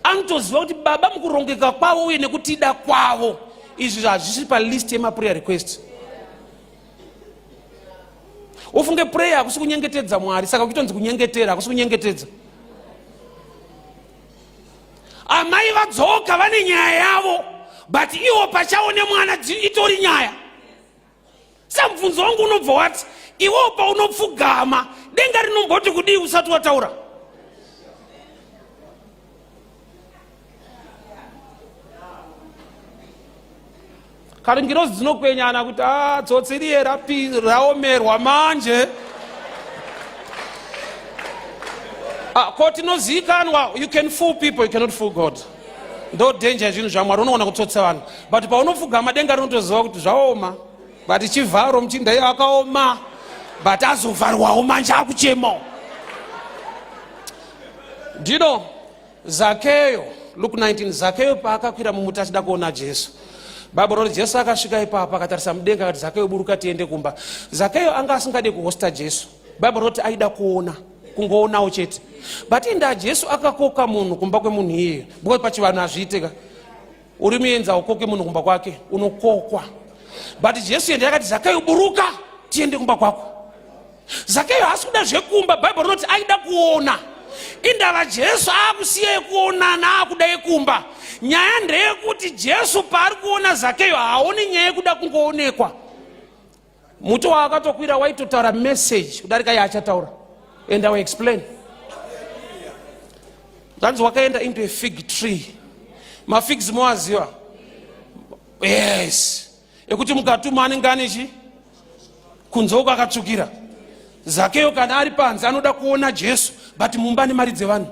S1: Anotoziva kuti baba mukurongeka kwavo uye nekutida kwavo izvi hazvisi palist yemaprayer request. Ufunge prayer hakusi kunyengetedza Mwari, saka kuchitonzi kunyengetera hakusi kunyengetedza. Amai vadzoka vane nyaya yavo, but iwo pachavo nemwana itori nyaya. Samubvunzo wangu unobva wati iwo paunopfugama denga rinomboti kudii usati wataura. Kana ngirozi dzinokwenyana kuti tsotsi riye raomerwa manje. Koti nozikanwa, you can fool people, you cannot fool God. Ndo danger zvinhu zvamwari unoona kutsotsa vanhu. But paunopfugama denga rinotoziva kuti zvaoma. But chivharo muchinda iye akaoma. But azovharwawo manje akuchema. Do you know, Zakeo, Luke 19, Zakeo paakakwira mumuti achida kuona Jesu. Bible roti Jesu akasvika ipapo akatarisa mudenga akati Zakeo buruka tiende kumba. Zakeo anga asingade kuhosta Jesu. Bible roti aida kuona, kungoonawo chete. But inda Jesu akakoka munhu kumba kwemunhu iye. Bwo pachivanhu azviiteka. Uri muenza ukoke munhu kumba kwake, unokokwa. But Jesu ende akati Zakeo buruka tiende kumba kwako. Zakeo asikuda zvekumba, Bible roti aida kuona. Indava Jesu akusiye kuonana akuda yekumba. Nyaya ndeyekuti Jesu paari kuona Zakeo haoni nyaya yekuda kungoonekwa. Muti waakatokwira waitotaura message kudarika yaachataura. And I will explain. That's wakaenda into a fig tree. Ma figs moaziwa. Yes. Ekuti mukatuma anenge anechi kunzoka akatsvukira. Zakeo kana ari panze anoda kuona Jesu, but mumba ne mari dzevanhu.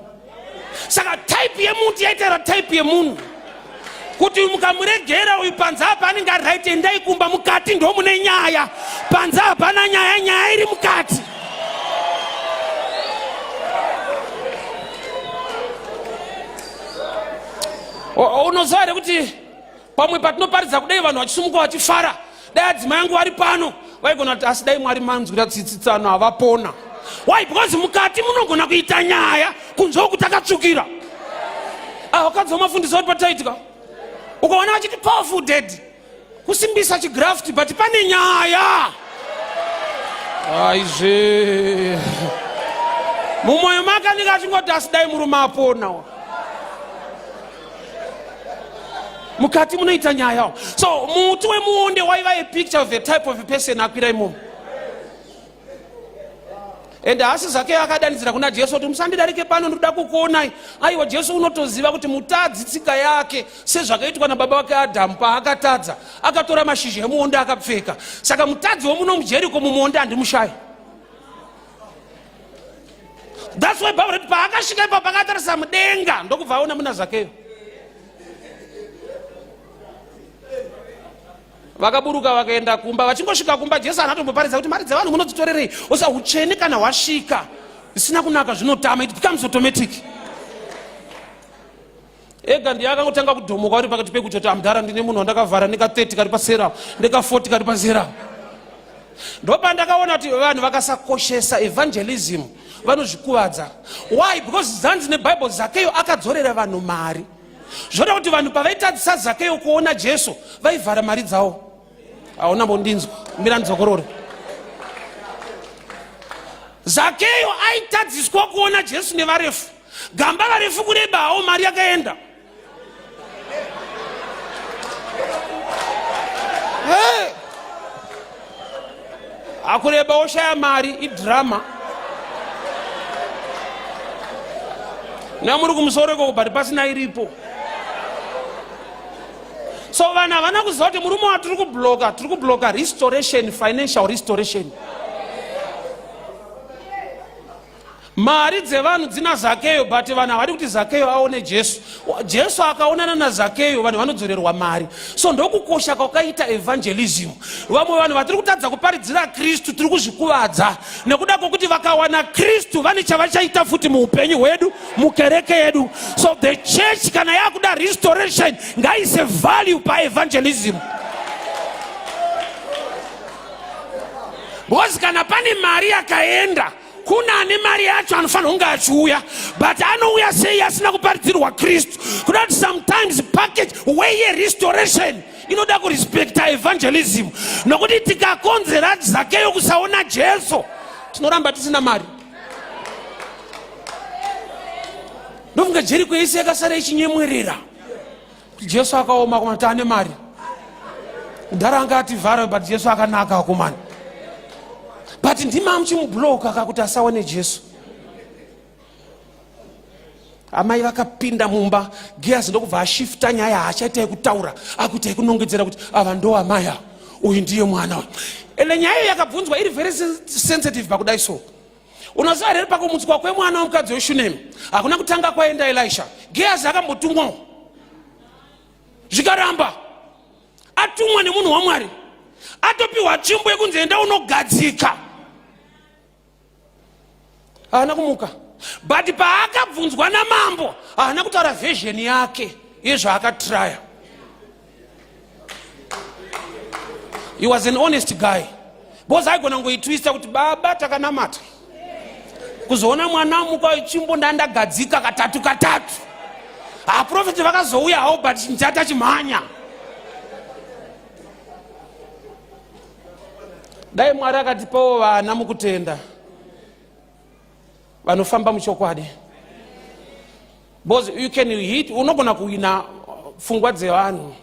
S1: Saka type yemuti yaita type yemunhu. Kuti mukamuregera uyu panze apa anenge ari right endai kumba mukati ndo mune nyaya. Panze hapana nyaya, nyaya iri mukati. Unoziva here kuti pamwe patinoparidza kudai vanhu vachisumuka vachifara. Dai adzimai angu vari pano vaigona kuti asi dai Mwari manzwira tsitsitsano havapona. Why? Because mukati munogona kuita nyaya kunzwa kuti akatsvukira. Wakadzi vamafundisa kuti pataitika ukaona vachiti powerful dead kusimbisa chigraft but pane nyaya. Aizve mumwoyo make anenge achingoti asi dai murume apona. Mukati munoita nyaya. So muti wemuonde waiva a picture of the type of a person akwira imomo. And asi Zakeo akadanidzira kuna Jesu kuti musandidarike pano ndoda kukuonai. Aiwa Jesu unotoziva kuti mutadzi tsika yake sezvakaitwa nababa wake Adamu paakatadza akatora mashizha emuonde akapfeka. Saka mutadzi womuno muJeriko mumuonde handimushaya. That's why Bible roti paakasvika ipapo akatarisa mudenga ndokubva aona muna Zakeo. Vakaburuka vakaenda kumba. Vachingosvika kumba Jesu anatomboparidza kuti mari dzevanhu munodzitorerei. Osa utsvene kana hwasvika zvisina kunaka zvinotama. It becomes automatic. Ega ndiye akangotanga kudhomoka uri pakati pekuti kuti amudhara ndine munhu wandakavhara ndika 30 kari pasera ndika 40 kari pasera. Ndopandakaona kuti vanhu vakasakoshesa evangelism vanozvikuvadza. Why? Because zanzi neBible Zakeo akadzorera vanhu mari. Zvoda kuti vanhu pavaitadzisa Zakeo kuona Jesu vaivhara mari dzavo. Hauna mbondinzwa mira ndzokorore. Zakeo aitadziswa kuona Jesu nevarefu. Gamba varefu kureba hawo mari yakaenda. Akureba oshaya mari idrama. Namuri kumusoreko but pasina iripo. So vana havana kuziva kuti murume watiri kubloka restoration, financial restoration. Mari dzevanhu dzina Zakeo but vanhu havari kuti Zakeo aone Jesu. Jesu akaonana naZakeo vanhu vanodzorerwa mari. So ndokukosha kwakaita evangelism. Vamwe vanhu vatiri kutadza kuparidzira Kristu tiri kuzvikuvadza nekuda kwokuti vakawana Kristu vane chavachaita futi muupenyu hwedu mukereke yedu. So the church kana yakuda restoration ngaise value paevangelism. Because kana pane mari yakaenda kuna ane mari yacho anofanira kunge achiuya but anouya sei asina kuparidzirwa Kristu. Kuda kuti sometimes package weye restoration inoda kurespecta evangelism. Nokuti tikakonzera Zakeo kusaona Jesu tinoramba tisina mari. Ndofunga Jeriko yese yakasara ichinyemwerera Jesu akaoma kumati ane mari. Kudhara anga ativhara but Jesu akanaka akomana. But ndima mchimubloka kakuti asaone Jesu. amai vakapinda mumba, Gehazi ndokubva ashifta nyaya, haachaita yekutaura, akuita yekunongedzera kuti ava ndo amai ava, uyu ndiye mwana. Ende nyaya yakabvunzwa iri very sensitive pakudai so. Unoziva here pakumutswa kwemwana womukadzi weShunemi hakuna kutanga kwaenda Elisha. Gehazi akambotumwawo, zvikaramba atumwa nemunhu waMwari, atopiwa tsvimbo yekunzi enda unogadzika, haana kumuka. But paakabvunzwa namambo haana kutaura vision yake yezvaakatraya. He was an honest guy. Because aigona ngoitwista kuti baba takanamata kuzoona mwana amuka echimbo ndandagadzika katatu. Aprofeti vakazouya hawo but chinchata chimhanya. Dai Mwari akatipawo vana mukutenda vanofamba muchokwadi. Because you can hit, unogona kuwina pfungwa dzevanhu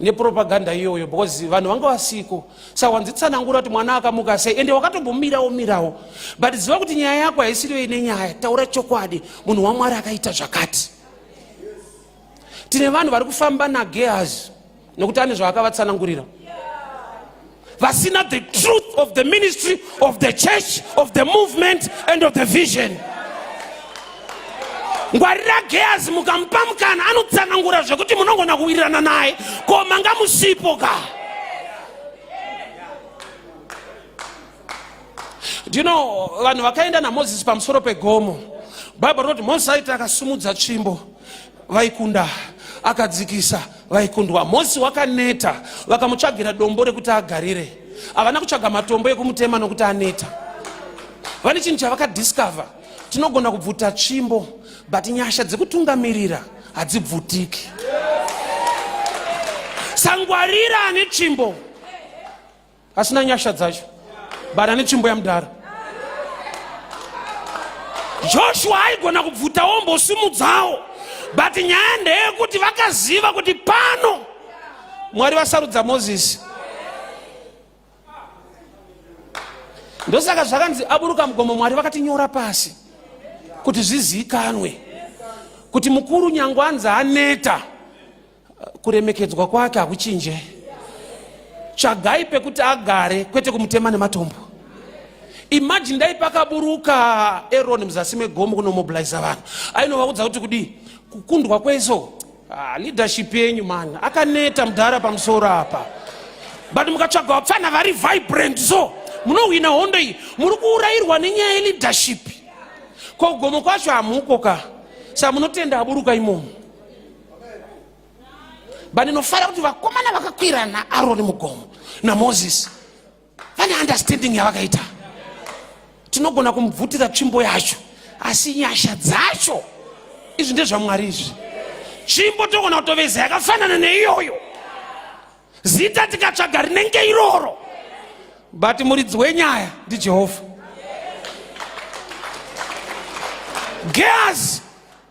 S1: nepropaganda iyoyo, because vanhu vanga vasiko. Saka wanzitsanangura kuti mwana akamuka sei, ende wakatombomirawo. But ziva kuti nyaya yako haisiriyo ine nyaya, taura chokwadi, munhu waMwari akaita zvakati. Tine vanhu vari kufamba naGehazi nekuti ane zvaakavatsanangurira, vasina the truth of the ministry, of the church, of the movement and of the vision. Ngwarira Gehazi, mukamupa mukana anotsanangura zvekuti munongona kuwirirana naye, ko manga musipo ka. Do you know, vanhu vakaenda naMozisi pamusoro pegomo, Bible roti Mozisi aiti akasumudza tsvimbo vaikunda, akadzikisa vaikundwa. Mozisi wakaneta, vakamutsvagira dombo rekuti agarire. Havana kutsvaga matombo ekumutema nokuti aneta. Vane chinhu chavakadiscover, tinogona kubvuta tsvimbo but nyasha dzekutungamirira hadzibvutiki. Sangwarira ane tsvimbo asina nyasha dzacho but ane tsvimbo yamudhara. Joshua aigona kubvuta wombosumudzawo, but nyaya ndeyekuti vakaziva kuti pano Mwari vasarudza Mozisi. Ndosaka zvakanzi aburuka mugomo, Mwari vakatinyora pasi kuti zvizikanwe kuti mukuru nyangwe anzi aneta, kuremekedzwa kwake hakuchinje. Tsvagai pekuti agare, kwete kumutema nematombo. Imagine dai pakaburuka Aaron muzasi megomo kunomobilize vanhu, ainovaudza kuti kudi kukundwa kweso leadership yenyu man akaneta mudhara pamusoro apa. But mukatsvaga vapfana vari vibrant so munowina hondo iyi, muri kuurayirwa nenyaya yeleadership. Ko gomo kwacho hamuko ka, saka munotenda aburuka imomo. But inofara kuti vakomana vakakwira naAaroni mugomo naMozisi vane understanding yavakaita. Tinogona kumubvutira tsvimbo yacho, asi nyasha dzacho izvi ndezvaMwari izvi. Tsvimbo togona kutoveza yakafanana neiyoyo, zita tikatsvaga rinenge iroro, but muridzi wenyaya ndiJehovha. Gehazi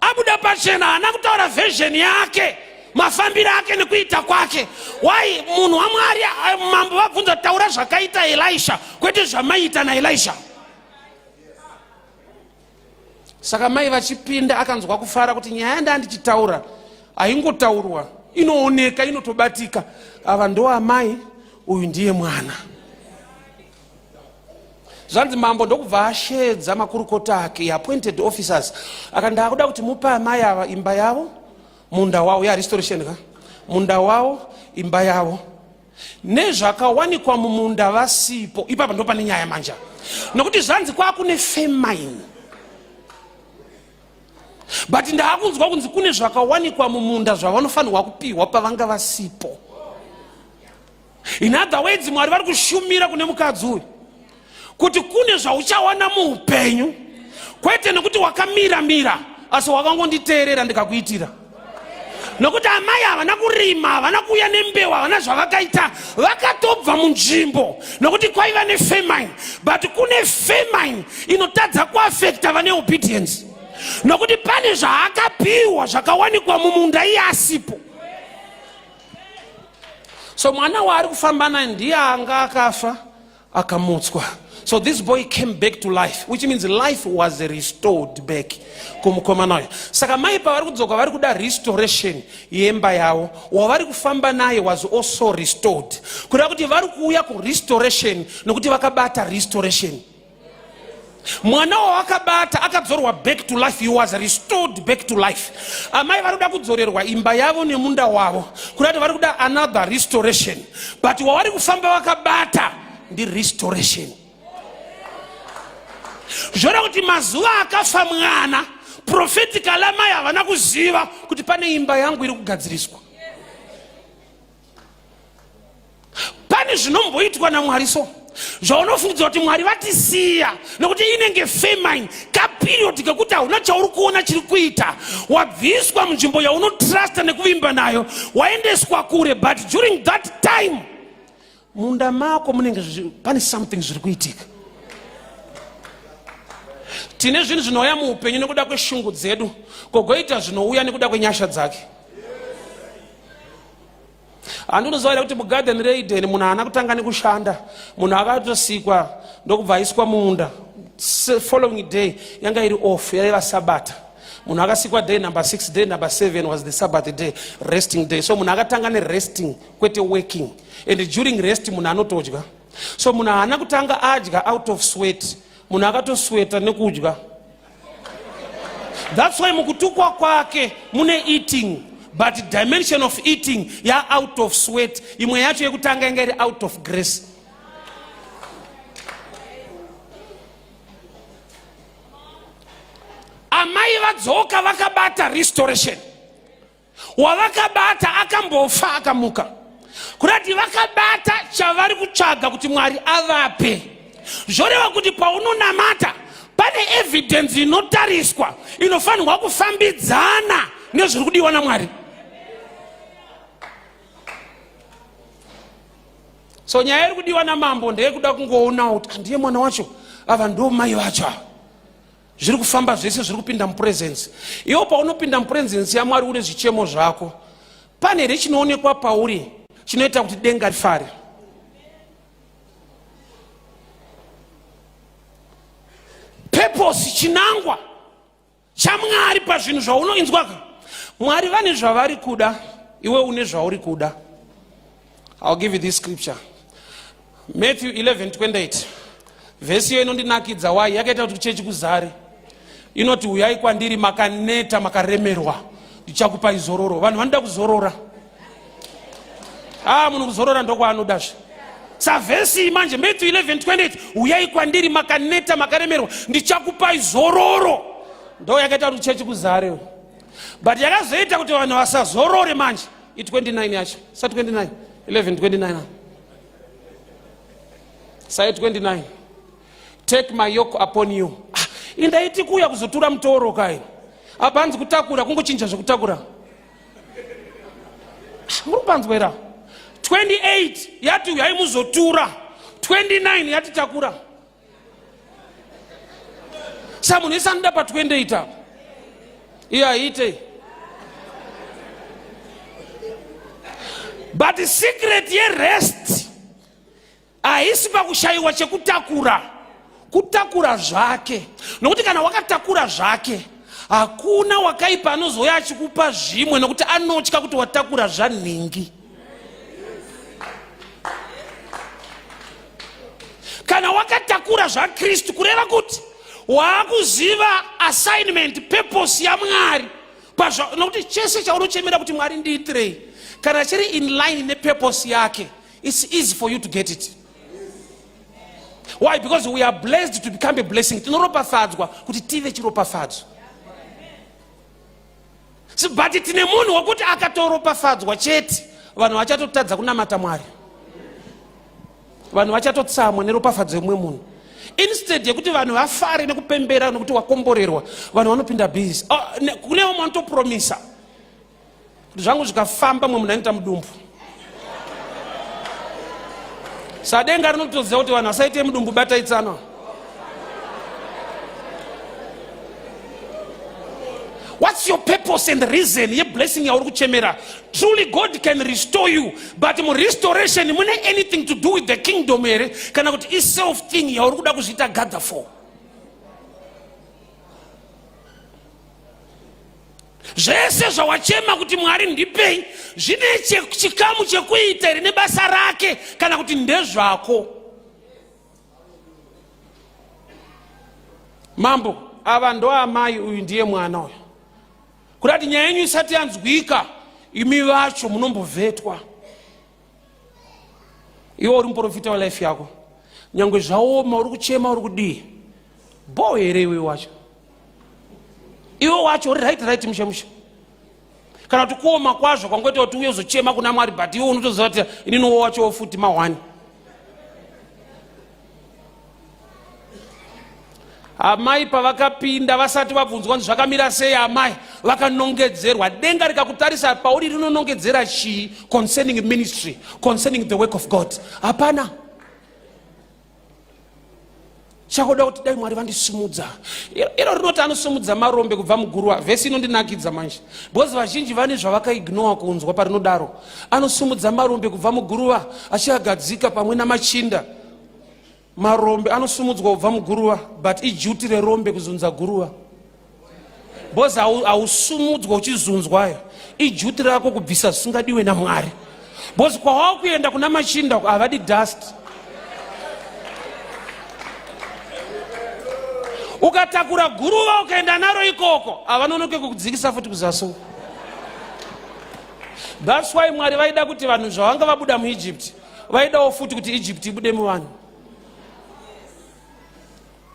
S1: abuda pachena, haana kutaura vision yake, mafambiro ake nekuita kwake. Why munhu waMwari mambo vabvunza taura zvakaita Elisha, kwete zvamaita naElisha. Saka mai vachipinda akanzwa kufara kuti nyaya ndandichitaura haingotaurwa, inooneka, inotobatika. Ava ndo amai, uyu ndiye mwana. Zvanzi mambo ndokubva ashedza makurukota ake, appointed officers, akanda akuda kuti mupa amai ava imba yavo, munda wavo, ya restoration ka, munda wavo, imba yavo, nezvakawanikwa mumunda vasipo. Ipapa ndo pane nyaya manja, nokuti zvanzi kwakune famine. But ndakunzwa kunzi kune zvakawanikwa mumunda zvavanofanirwa kupiwa pavanga vasipo. In other words, Mwari vari kushumira kune mukadzi uyu kuti kune zvauchawana muupenyu, kwete nekuti wakamira asi wakangonditeerera ndikakuitira. Nokuti amai havana kurima, havana kuuya nembewa, havana zvavakaita, vakatobva munzvimbo nokuti kwaiva nefamine. But kune famine inotadza kuafekta vane obedience, nokuti pane zvaakapiwa zvakawanikwa mumunda iye asipo. So mwana waari kufamba naye ndiye anga akafa akamutswa. So this boy came back to life, which means life was restored back kumukomanayo. Saka mai pavari kudzoka vari kuda restoration yemba yavo, wavari kufamba naye was also restored. Kuda kuti vari kuuya ku restoration nokuti vakabata restoration. Mwana wakabata akadzorwa back to life, he was restored back to life. Amai vari kuda kudzorerwa imba yavo nemunda wavo, kuda kuti vari kuda another restoration, but wavari kufamba vakabata ndi restoration. Zvora kuti mazuva akafa mwana prophetically amai havana kuziva kuti pane imba yangu iri kugadziriswa. Pane zvinomboitwa naMwari so zvaunofungidzwa kuti Mwari vatisiya nokuti inenge famine, kaperiod kekuti hauna chauri kuona chiri kuita, wabviswa munzvimbo yaunotrasta nekuvimba nayo, waendeswa kure, but during that time munda mako munenge pane something zviri kuitika. Tine zvinhu zvinouya muupenyu nekuda kweshungu dzedu, kogoita zvinouya nekuda kwenyasha dzake. Andinozoita kuti mugarden raiden munhu haana kutanga nekushanda, munhu akatosikwa ndokubva aiswa munda, following day yanga iri off, yaiva sabata. Munhu akasikwa day number 6, day number 7 was the Sabbath day, resting day. So munhu akatanga neresting kwete working, and during rest munhu anotodya. So munhu haana kutanga adya out of sweat, munhu akatosweta nekudya. That's why mukutukwa kwake mune eating, but dimension of eating ya out of sweat, imwe yacho yekutanga inga iri out of grace. Amai vadzoka vakabata restoration, wavakabata akambofa akamuka, kurati vakabata chavari kutsvaga kuti Mwari avape. Zvoreva kuti paunonamata pane evidence inotariswa, inofanirwa kufambidzana nezviri kudiwa naMwari. So nyaya iri kudiwa namambo ndeyekuda kungoona kuti handiye mwana wacho, ava ndo mai vacho, zviri kufamba zvese zviri kupinda mupresence. Iwo paunopinda mupresence yaMwari une zvichemo zvako, pane rechinoonekwa pauri chinoita kuti denga rifare. Purpose, chinangwa chaMwari pazvinhu zvaunoinzwaka. Mwari vane zvavari kuda, iwe une zvauri kuda. I'll give you this scripture. Matthew 11:28. Vesi iyo inondinakidza wai yakaita kuti chechi kuzare. Inoti uyai kwandiri makaneta makaremerwa, ndichakupai zororo. Vanhu vanoda kuzorora. Munhu kuzorora ndokwaanodazve. Sa vesi manje Matthew 11:28, uyai kwandiri makaneta makaremerwa, ndichakupai zororo. Ndo yakaita kuti chechi kuzare. But yakazoita kuti vanhu vasazorore manje. 29 yacho. Sa 29. 11:29. Say 29. Take my yoke upon you. Indaiti kuya kuzotura mtoro kai. Abanzi kutakura kungochinja zvekutakura. Murupanzwera. 28 yati uyai muzotura. 29 yati takura. Samunhu isanoda pa 28. Iya ite. But the secret ye rest haisi pakushayiwa chekutakura, kutakura zvake. Nokuti kana wakatakura zvake, hakuna wakaipa anozoya achikupa zvimwe nokuti anotya kuti watakura zvanhingi. Kana wakatakura zvaKristu, kureva kuti waakuziva assignment, purpose yaMwari. Nokuti chese chaunochemera kuti Mwari ndiitirei, kana chiri in line nepurpose yake, it's easy for you to get it. Why? Because we are blessed to become a blessing. Tinoropafadzwa kuti tive chiropafadzo. But tine munhu wokuti akatoropafadzwa chete, vanhu vachatotadza kunamata Mwari. Vanhu vachatotsamwa neropafadzo yemwe munhu. Instead yekuti vanhu vafare nekupembera nokuti wakomborerwa, vanhu vanopinda busy. Kune vamwe vanotopromisa zvangu zvikafamba mwe munhu anoita mudumbu. Sadenga rinotoziva kuti vanhu vasaite mudumbu bataitsana. What's your purpose and reason ye blessing yauri kuchemera? Truly God can restore you, but restoration mune anything to do with the kingdom here kana kuti is self thing yauri kuda kuzita gather for. Zvese zvawachema kuti Mwari ndipei zvine chikamu chekuita iri nebasa rake kana kuti ndezvako. Mambo ava ndo amai uyu ndiye mwana uyu. Kurati nyaya yenyu isati yanzwika imi vacho munombovhetwa. Iwe uri muprofita wa life yako. Nyangwe zvaoma uri kuchema uri kudii. Bo here iwe wacho. Iwe wacho uri right mushe. Kana kuti kuoma kwazvo kwangwete kuti uye uzochema kuna Mwari but iwe unotoziva kuti inini wacho futi mawani. Amai pavakapinda vasati vabvunzwa kuti zvakamira sei amai vakanongedzerwa. Denga rikakutarisa pauri rinonongedzera chii concerning ministry, concerning the work of God. Hapana. Chakoda kuti dai Mwari vandisimudza. Iro rinoti anosimudza marombe kubva muguruva. Vhesi inondinakidza manje. Because vazhinji vane zvavakaignore kunzwa parinodaro. Anosimudza marombe kubva muguruva achiagadzika pamwe namachinda. Marombe anosumudzwa kubva muguruva but ijuti rerombe kuzunza guruva. Because ausumudzwa uchizunzwayo ijuti rako kubvisa zvisingadiwe naMwari. Because kwawakuenda kuna machinda havadi dust. Ukatakura guruva ukaenda naro ikoko havanonoke kukudzikisa futi kuzaso. That's why Mwari vaida kuti vanhu zvavanga vabuda muEgypt vaidawo futi kuti Egypt ibude muvanhu.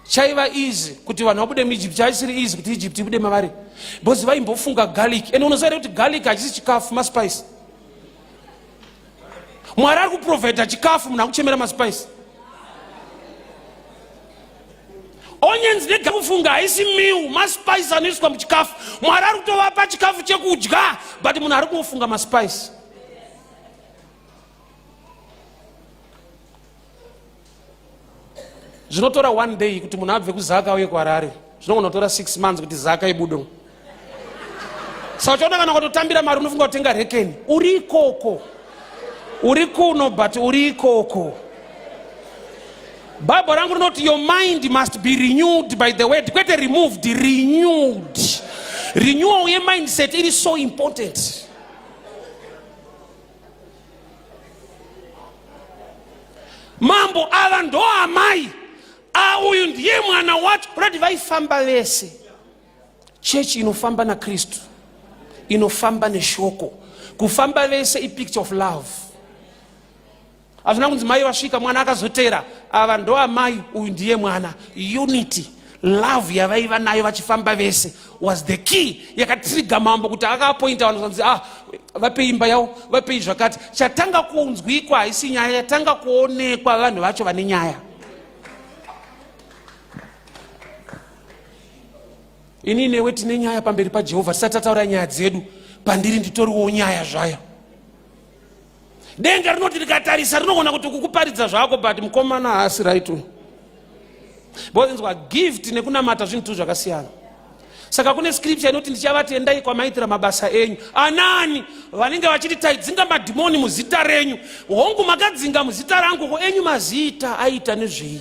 S1: Chaiva easy kuti vanhu vabude muEgypt, chaisiri easy kuti Egypt ibude mavari. Because vaimbofunga garlic. And unoziva kuti garlic hachisi chikafu, maspice. Mwari ari kuprovide chikafu munhu akuchemera maspice. Onions nega kufunga haisi miu, maspice anoiswa muchikafu. Mwari ari kutovapa chikafu chekudya but munhu ari kufunga maspice. Zvinotora one day kuti munhu abve kuZaka uye kuHarare. Zvinogona kutora 6 months kuti Zaka ibude. Saka uchaona kana kutotambira mari unofunga kutenga rekeni. Uri ikoko. Uri kuno but uri ikoko. Bible rangu rinoti your mind must be renewed by the word. Kwete removed, renewed. Renewal your mindset, it is so important. Mambo ava ndo amai. Uyu ndiye mwana wacho. Urati vaifamba vese. Church inofamba na Kristu. Inofamba neshoko. Kufamba vese a picture of love. Azvina kunzi mai vasvika mwana akazotera. Ava ndo amai uyu ndiye mwana. Unity, love yavaiva nayo vachifamba vese was the key yakatrigger mambo kuti akapointa vanhu vanzi vape imba yavo, vape zvakati. Chatanga kunzwikwa haisi nyaya, yatanga kuonekwa vanhu vacho vane nyaya. Ini newe tine nyaya pamberi paJehovha, tisati tataura nyaya dzedu pandiri nditoriwo nyaya zvayo. Denga rinoti rikatarisa rinogona kuti kukuparidza zvako but mukomana haasi right. Bozenzwa gift nekunamata zvinhu zvakasiyana. Saka kune scripture inoti ndichavati endai kwamaitira mabasa enyu. Anani vanenge vachiti taidzinga madhimoni muzita renyu. Hongu makadzinga muzita rangu ko enyu mazita aita nezvei.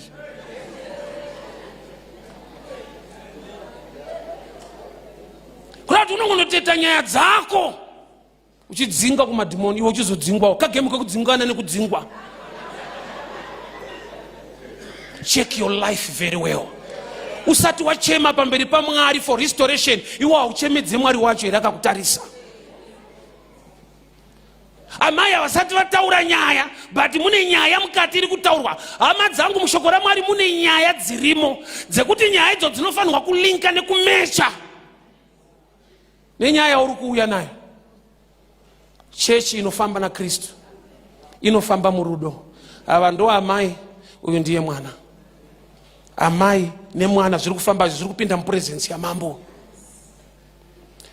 S1: Kurati unogona kuteta nyaya dzako uchidzinga kumadhimoni iwe uchizodzingwawo. Kagemuka kudzingana nekudzingwa. Check your life very well. Usati wachema pamberi paMwari for restoration iwe hauchemedze Mwari wacho here akakutarisa. Amai havasati vataura nyaya but mune nyaya mukati iri kutaurwa. Hama dzangu mushoko raMwari mune nyaya dzirimo dzekuti nyaya idzo dzinofanirwa kulinka nekumecha nenyaya yauri kuuya nayo. Church inofamba na Kristu, inofamba murudo. Ava ndo amai, uyu ndiye mwana. Amai nemwana zviri kufamba zviri kupinda mupresence yaMambo.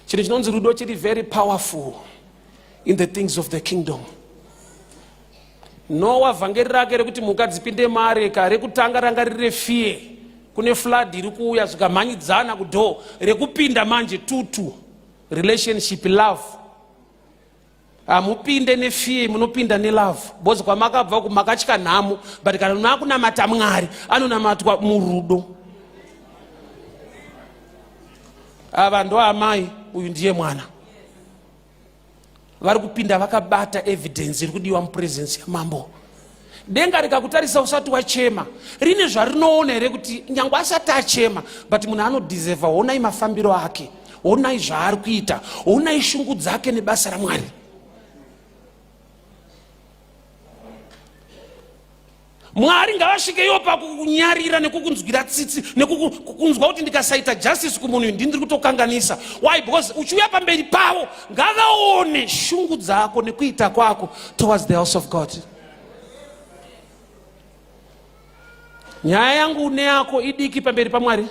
S1: Chinhu chinonzi rudo chiri very powerful in the things of the kingdom. Noah vhangeri rake rekuti mhuka dzipinde maareka rekutanga ranga riri fear kune flood iri kuuya zvikamhanyidzana kudhoo rekupinda manje tutu relationship love. Hamupinde nefear, munopinda nelove. Bozi kwamakabva uku makatya nhamo, but kana makunamata Mwari anonamatwa murudo. Ava ndo amai, uyu ndiye mwana. Vari kupinda vakabata evidence iri kudiwa mupresence yamambo. Denga rikakutarisa usati wachema, rine zvarinoona here kuti nyangwe asati achema, but munhu anodeserva. Onai mafambiro ake, onai zvaari kuita, onai shungu dzake nebasa raMwari. Mwari ngavasvike iwo pakukunyarira nekukunzwira tsitsi nekukunzwa kuti ndikasaita justice kumunhu ndiri kutokanganisa. Why? Because uchiuya pamberi pavo ngavaone shungu dzako nekuita kwako towards the house of God. Nyaya yangu neyako idiki pamberi paMwari,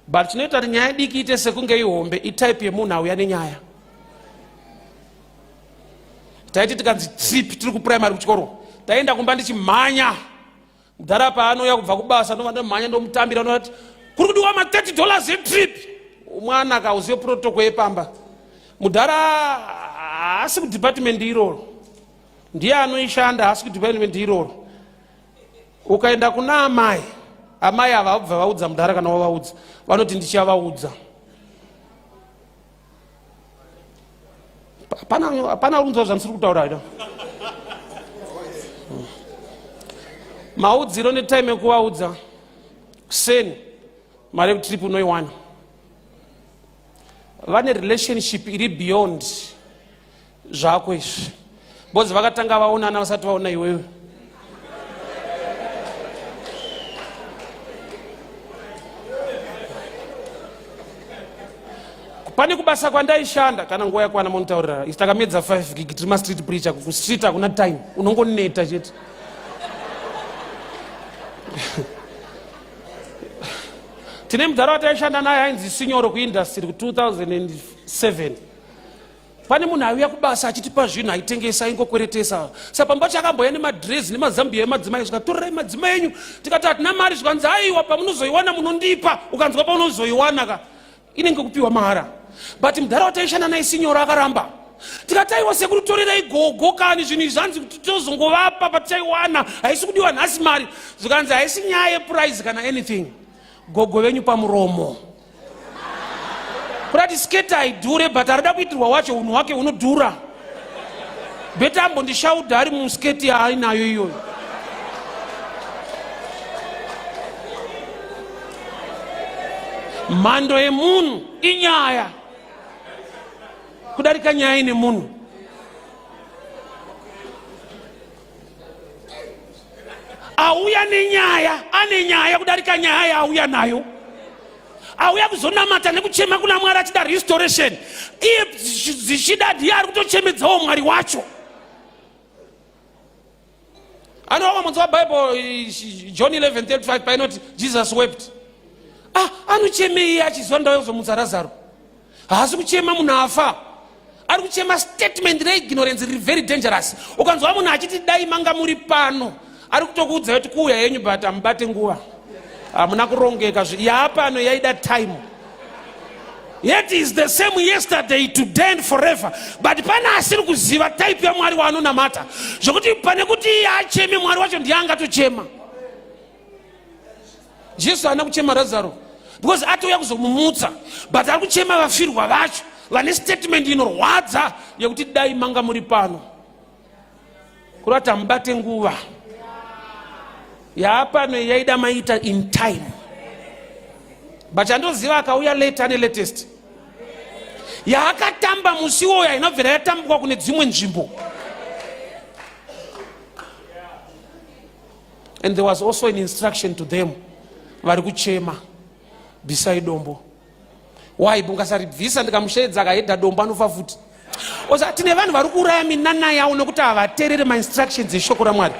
S1: but chinoita kuti nyaya idiki ite sekunge ihombe itype yemunhu auya nenyaya. Taiti tikanzi trip tiri kuprimary kuchikoro, taenda kumba ndichimhanya. Mudhara paanouya kubva kubasa ndomhanya ndomutambira noti kuri kudiwa $30 yetrip. Mwana akauziye protocol yepamba. Mudhara haasi kudepartment iroro, ndiye anoishanda, haasi kudepartment iroro. Ukaenda kuna amai, amai ava vabva vaudza mudhara kana wavaudza, vanoti ndichavaudza. Hapana unzwa zvandisiri kutaura ida. Maudziro netime yekuvaudza kuseni mari yekutrip unoiwana. Vane relationship iri beyond zvako izvi. Bozi vakatanga vaonana vasati vaona iwewe. Pane kubasa kwandaishanda kana nguva yakwana muntaurira. Takamedza 5 gig tiri ma-street preacher, kustreet hakuna time, unongoneta chete. Tine mudhara wataishanda naye ainzi Sinyoro kuindustry 2007. Pane munhu auya kubasa achitipa zvinhu aitengesa aingokweretesa. Sapamba chakamboya nemadress nemazambia emadzimai, zvikatorera madzimai enyu tikati hatina mari, zvikanzi aiwa pamunozoiwana munondipa, ukanzwa paunozoiwana ka inenge kupiwa mahara. But mudhara wataishanda naye Sinyoro akaramba. Tikati aiwa sekuru torerai gogo kani zvinhu izvanzi kuti tozongovapa patichaiwana, haisi kudiwa nhasi mari. Zvikanzi haisi nyaya yeprice kana anything. Gogo venyu pamuromo. Kurati sketi haidhure, but arida kuitirwa wacho unhu wake unodhura. Beta ambondishauda ari musketi ainayo iyoyo. Mhando yemunhu inyaya kudarika nyaya ine munhu. Auya nenyaya, ane nyaya kudarika nyaya yaauya nayo. Auya kuzonamata nekuchema kuna Mwari achida restoration. Iye zvichida ndiye ari kutochemedzawo Mwari wacho. Anowa munzwa Bible John 11:35 painoti Jesus wept. Anocheme iye achizwa ndauya kuzomutsa Lazaro. Haasi kuchema munhu afa. Ari kuchema statement reignorance riri very dangerous. Ukanzwa munhu achiti dai manga muri pano, ari kutokuudza kuti kuuya yenyu but amubate nguva. Hamuna kurongeka. Yaapano yaida time. Yet is the same yesterday, today and forever. But pana asiri kuziva type ya Mwari waanonamata. Zvokuti pane kuti acheme Mwari wacho ndiye angatochema. Jesu haana kuchema Lazaro because atouya kuzomumutsa, but ari kuchema vafirwa vacho vane statement inorwadza yekuti dai manga muri pano. Kurati amubate nguva. Yaapano yaida maita in time. But andoziva akauya late ane latest. Yaakatamba musi uya inobvira yatambwa kune dzimwe nzvimbo. And there was also an instruction to them. Vari kuchema beside dombo. Why? Bungasaribvisa ndikamushedza akaedha dombo anofa futi. Oza tine vanhu vari kuuraya minana yavo nokuti havateereri ma-instructions eshoko raMwari.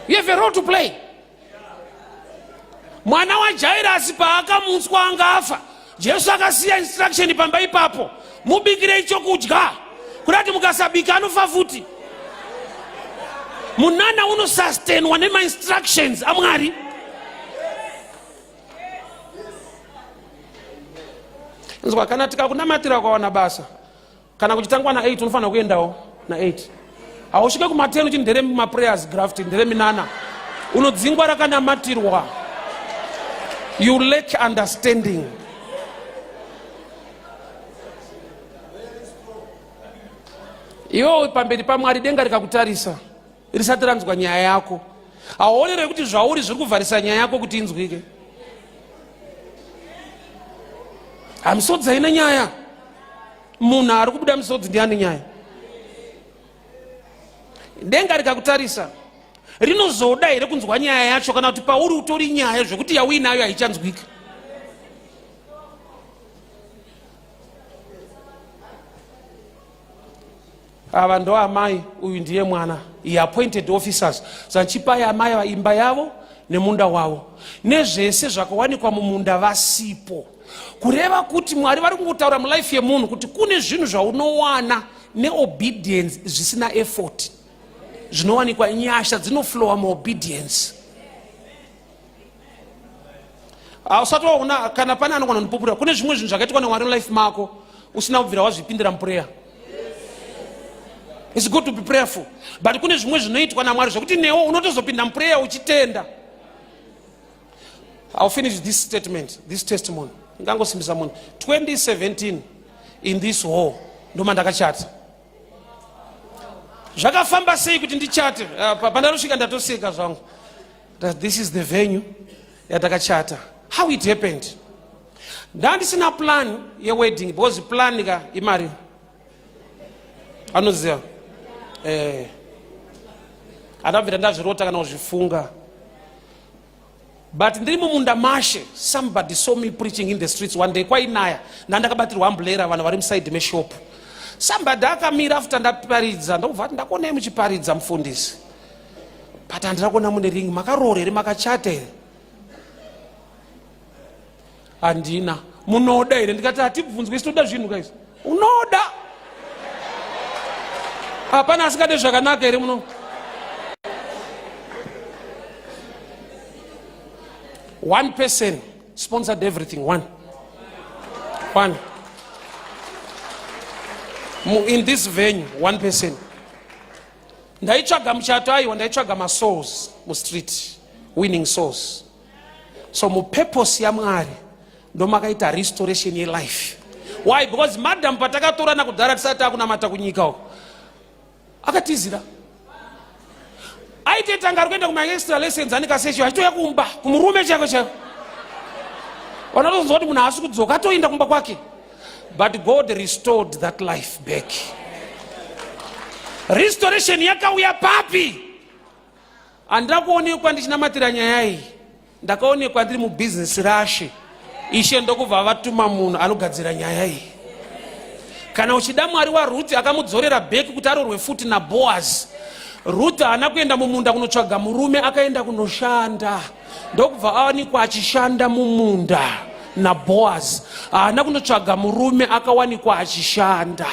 S1: You have a role to play. Mwana wa Jairus paakamutswa angafa, Jesu akasiya instruction pamba ipapo. Mubikire chokudya. Kurati mukasabika anofa futi. munana unosustainwa nema-instructions amwari. Nzwa kana tikakunamatira kwawana basa kana kuchitangwa na 8 unofanira kuendawo na 8. Hausvike kuma10 uchiti ndere maprayers graft ndere minana unodzingwa rakanamatirwa. You lack understanding. Iwo pamberi paMwari denga rikakutarisa risati ranzwa nyaya yako. Hauonere kuti zvauri zviri kuvharisa nyaya yako kuti inzwike. Misodzi haina nyaya. Munhu ari kubuda misodzi ndiani nyaya. Denga rikakutarisa rinozoda here kunzwa nyaya yacho kana kuti pauri utori nyaya zvekuti yauinayo haichanzwika. Ava ndo amai, uyu ndiye mwana. He appointed officers. Zachipai amai imba yavo nemunda wavo. Nezvese zvakawanikwa mumunda vasipo. Kureva kuti Mwari vari kungotaura mulife yemunhu kuti kune zvinhu zvaunowana neobedience zvisina effort. Zvinowanikwa nyasha dzinoflowa muobedience. Usatoona kana pane anogona kundipupurira kune zvimwe zvinhu zvakaitwa naMwari mulife mako usina kubvira wazvipindira muprayer. It's good to be prayerful. But kune zvimwe zvinoitwa naMwari zvokuti newo unotozopinda muprayer uchitenda. I'll finish this statement, this testimony. Ngangosimbisa munhu. 2017 in this hall ndoma ndakachata. Zvakafamba sei kuti ndichate? Pandarosvika ndatoseka zvangu. This is the venue yatakachata. How it happened? Ndandisina plan yewedding because plan ka imari. Anoziva. Adabvira ndazvirota kana kuzvifunga. But ndiri mumunda mashe, somebody saw me preaching in the streets one day kwainaya ndandakabatirwa umbrella vanhu vari muside meshop. Somebody akamira after ndaparidza ndobva ndakonai muchiparidza mufundisi. But andakona mune ring makarore ri makachata here. Andina munoda here ndikati atibvunzwe sitoda zvinhu guys. Unoda? Hapana asikade zvakanaka here muno. One person sponsored everything. One. In this venue, one person. Ndaichaga mchato aiwa ndaichaga ma souls mu street, winning souls. So mu purpose ya Mwari ndo makaita restoration ye life. Why? Because madam patakatorana kudhara tisati akunamata kunyika uko. Akatizira. Aiteta kuenda kuma extra lessons anikasesho achitoya kumba kumurume chako chako. Wanatozwa kuti munhu asi kudzoka atoenda kumba kwake. But God restored that life back. Restoration yakauya papi. Andakuonekwa ndichinamatira nyaya iyi. Ndakaonekwa ndiri mu business rashe. Ishe ndokubva vatuma munhu anogadzira nyaya iyi. Kana uchida Mwari wa Ruth akamudzorera back kuti arorwe futi na Boaz. Ruth haana kuenda mumunda kunotsvaga murume, akaenda kunoshanda. Ndokubva awanikwa achishanda mumunda na Boaz. Haana kunotsvaga murume, akawanikwa achishanda.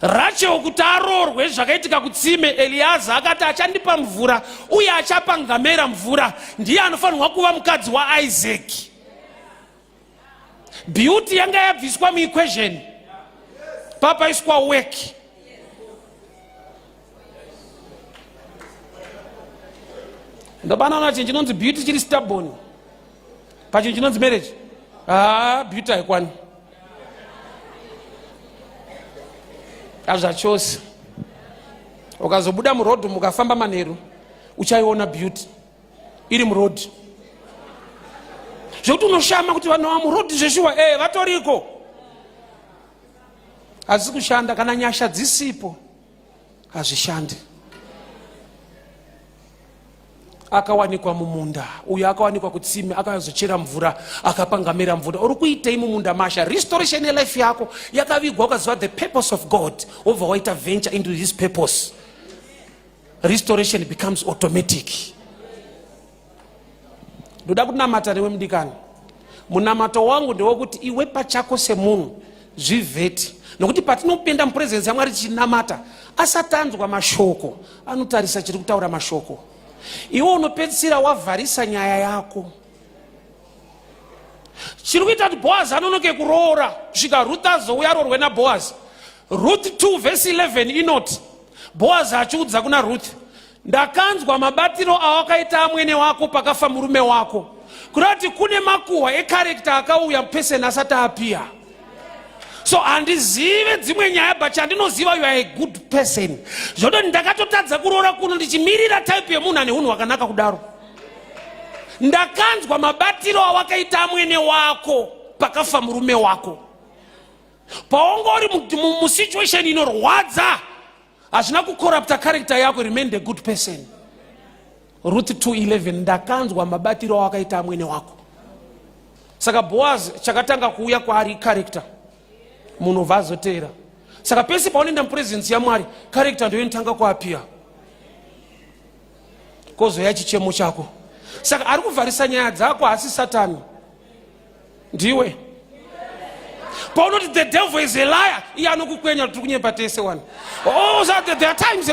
S1: Rachel kuti arorwe zvakaitika kutsime, Eliaza akati achandipa mvura uye achapa ngamera mvura ndiye anofanirwa kuva mukadzi waIsaac. Beauty yanga yabviswa muequation. Papa iswa work. Ndobana na chinonzi beauty chiri stubborn. Pachi chinonzi marriage. Beauty haikwani. Azvachose. Ukazobuda muroad mukafamba manheru uchaiona beauty iri muroad. Zvokuti unoshama kuti vanhu vamuroad zveshuwa vatoriko. Hazisi kushanda kana nyasha dzisipo. Hazvishandi. Akawanikwa mumunda, uyu akawanikwa kutsime, akazochera mvura, akapa ngamera mvura. Uri kuitei mumunda masha? Restoration life yako yakavigwa ukaziva the purpose of God. Over waita venture into his purpose. Restoration becomes automatic. Ndoda kunamata newe mdikani. Munamato wangu ndewokuti iwe pachako semunhu zvivheti, nokuti patinopenda mupurezensi yaMwari tichinamata, asatanzwa mashoko anotarisa chiri kutaura mashoko. Iwe unopedzisira wavharisa nyaya yako. Chiri kuita kuti Boazi anonoke kuroora kusvika Ruth azouya arorwe naBoazi. Ruth 2 verse 11 inoti, Boazi achiudza kuna Ruth, ndakanzwa mabatiro awakaita amwene wako pakafa murume wako, kurati kune makuhwa ekarekta akauya peseni asati apia. So handizive dzimwe nyaya, but chandinoziva you are a good person. Zvodo ndakatotadza kuroora kuno ndichimirira type yemunhu ane unhu hwakanaka kudaro. Ndakanzwa mabatiro awakaita amwene wako pakafa murume wako. Paungori musituation inorwadza, hazvina kukorrupta character yako, remain a good person. Ruth 2:11, ndakanzwa mabatiro awakaita amwene wako. Saka Boazi chakatanga kuuya kwaari character, munhu vazotera. Saka pese paunoenda mupresence yaMwari, character ndio inotanga kuapia, kozoya chichemo chako. Saka ari kuvharisa nyaya dzako hasi Satani, ndiwe. Paunoti the devil is a liar, iye anokukwenya kuti kunyepa tese one. Oh, so there are times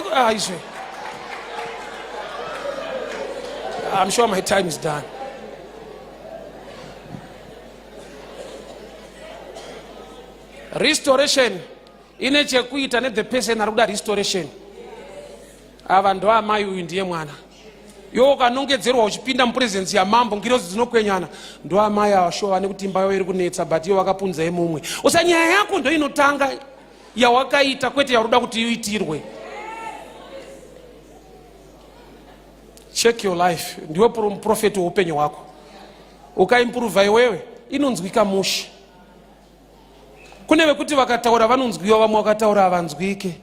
S1: I'm sure my time is done. Restoration ine chekuita ne the person ari kuda restoration. Ava ndo amai uyu ndiye mwana. Yo kanongedzerwa uchipinda mupresence yamambo, ngirozi dzinokwenyana, ndo amai awashowa nekuti imba yawo iri kunetsa, but iwo vakapunza yemumwe. Usa nyaya yako ndo inotanga yawakaita, kwete yaruda kuti iitirwe. Check your life. Ndiwe prophet weupenyu hwako. Ukaimprove iwewe, inonzwika mushi. Kune vekuti vakataura vanonzwiwa, vamwe vakataura havanzwike.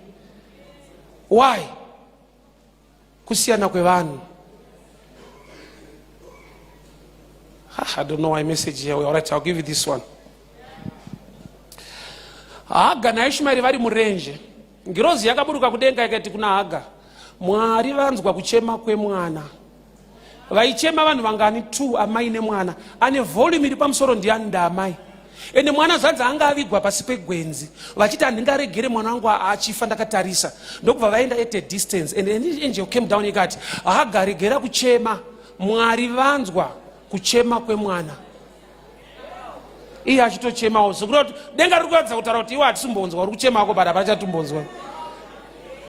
S1: Why? Kusiyana kwevanhu. I don't know why message here. All right, I'll give you this one. Haga naIshmaeri vari murenje. Ngirozi yakaburuka kudenga ikati kuna Haga, Mwari vanzwa kuchema kwemwana. Vaichema vanhu vangani 2, amai nemwana. Ane volume iri pamusoro ndiani ndaamai. Ende mwana zvanzi anga avigwa pasi pegwenzi, vachiti handingaregere mwana wangu achifa ndakatarisa. Ndokubva vaenda at a distance, and an angel came down ikati, Haga regera kuchema, Mwari vanzwa kuchema kwemwana. Iye achitochemawo, sokuti denga riri kuratidza kutaura kuti iwe hatisimbonzwa, uri kuchema kwako, but hapachatumbonzwa.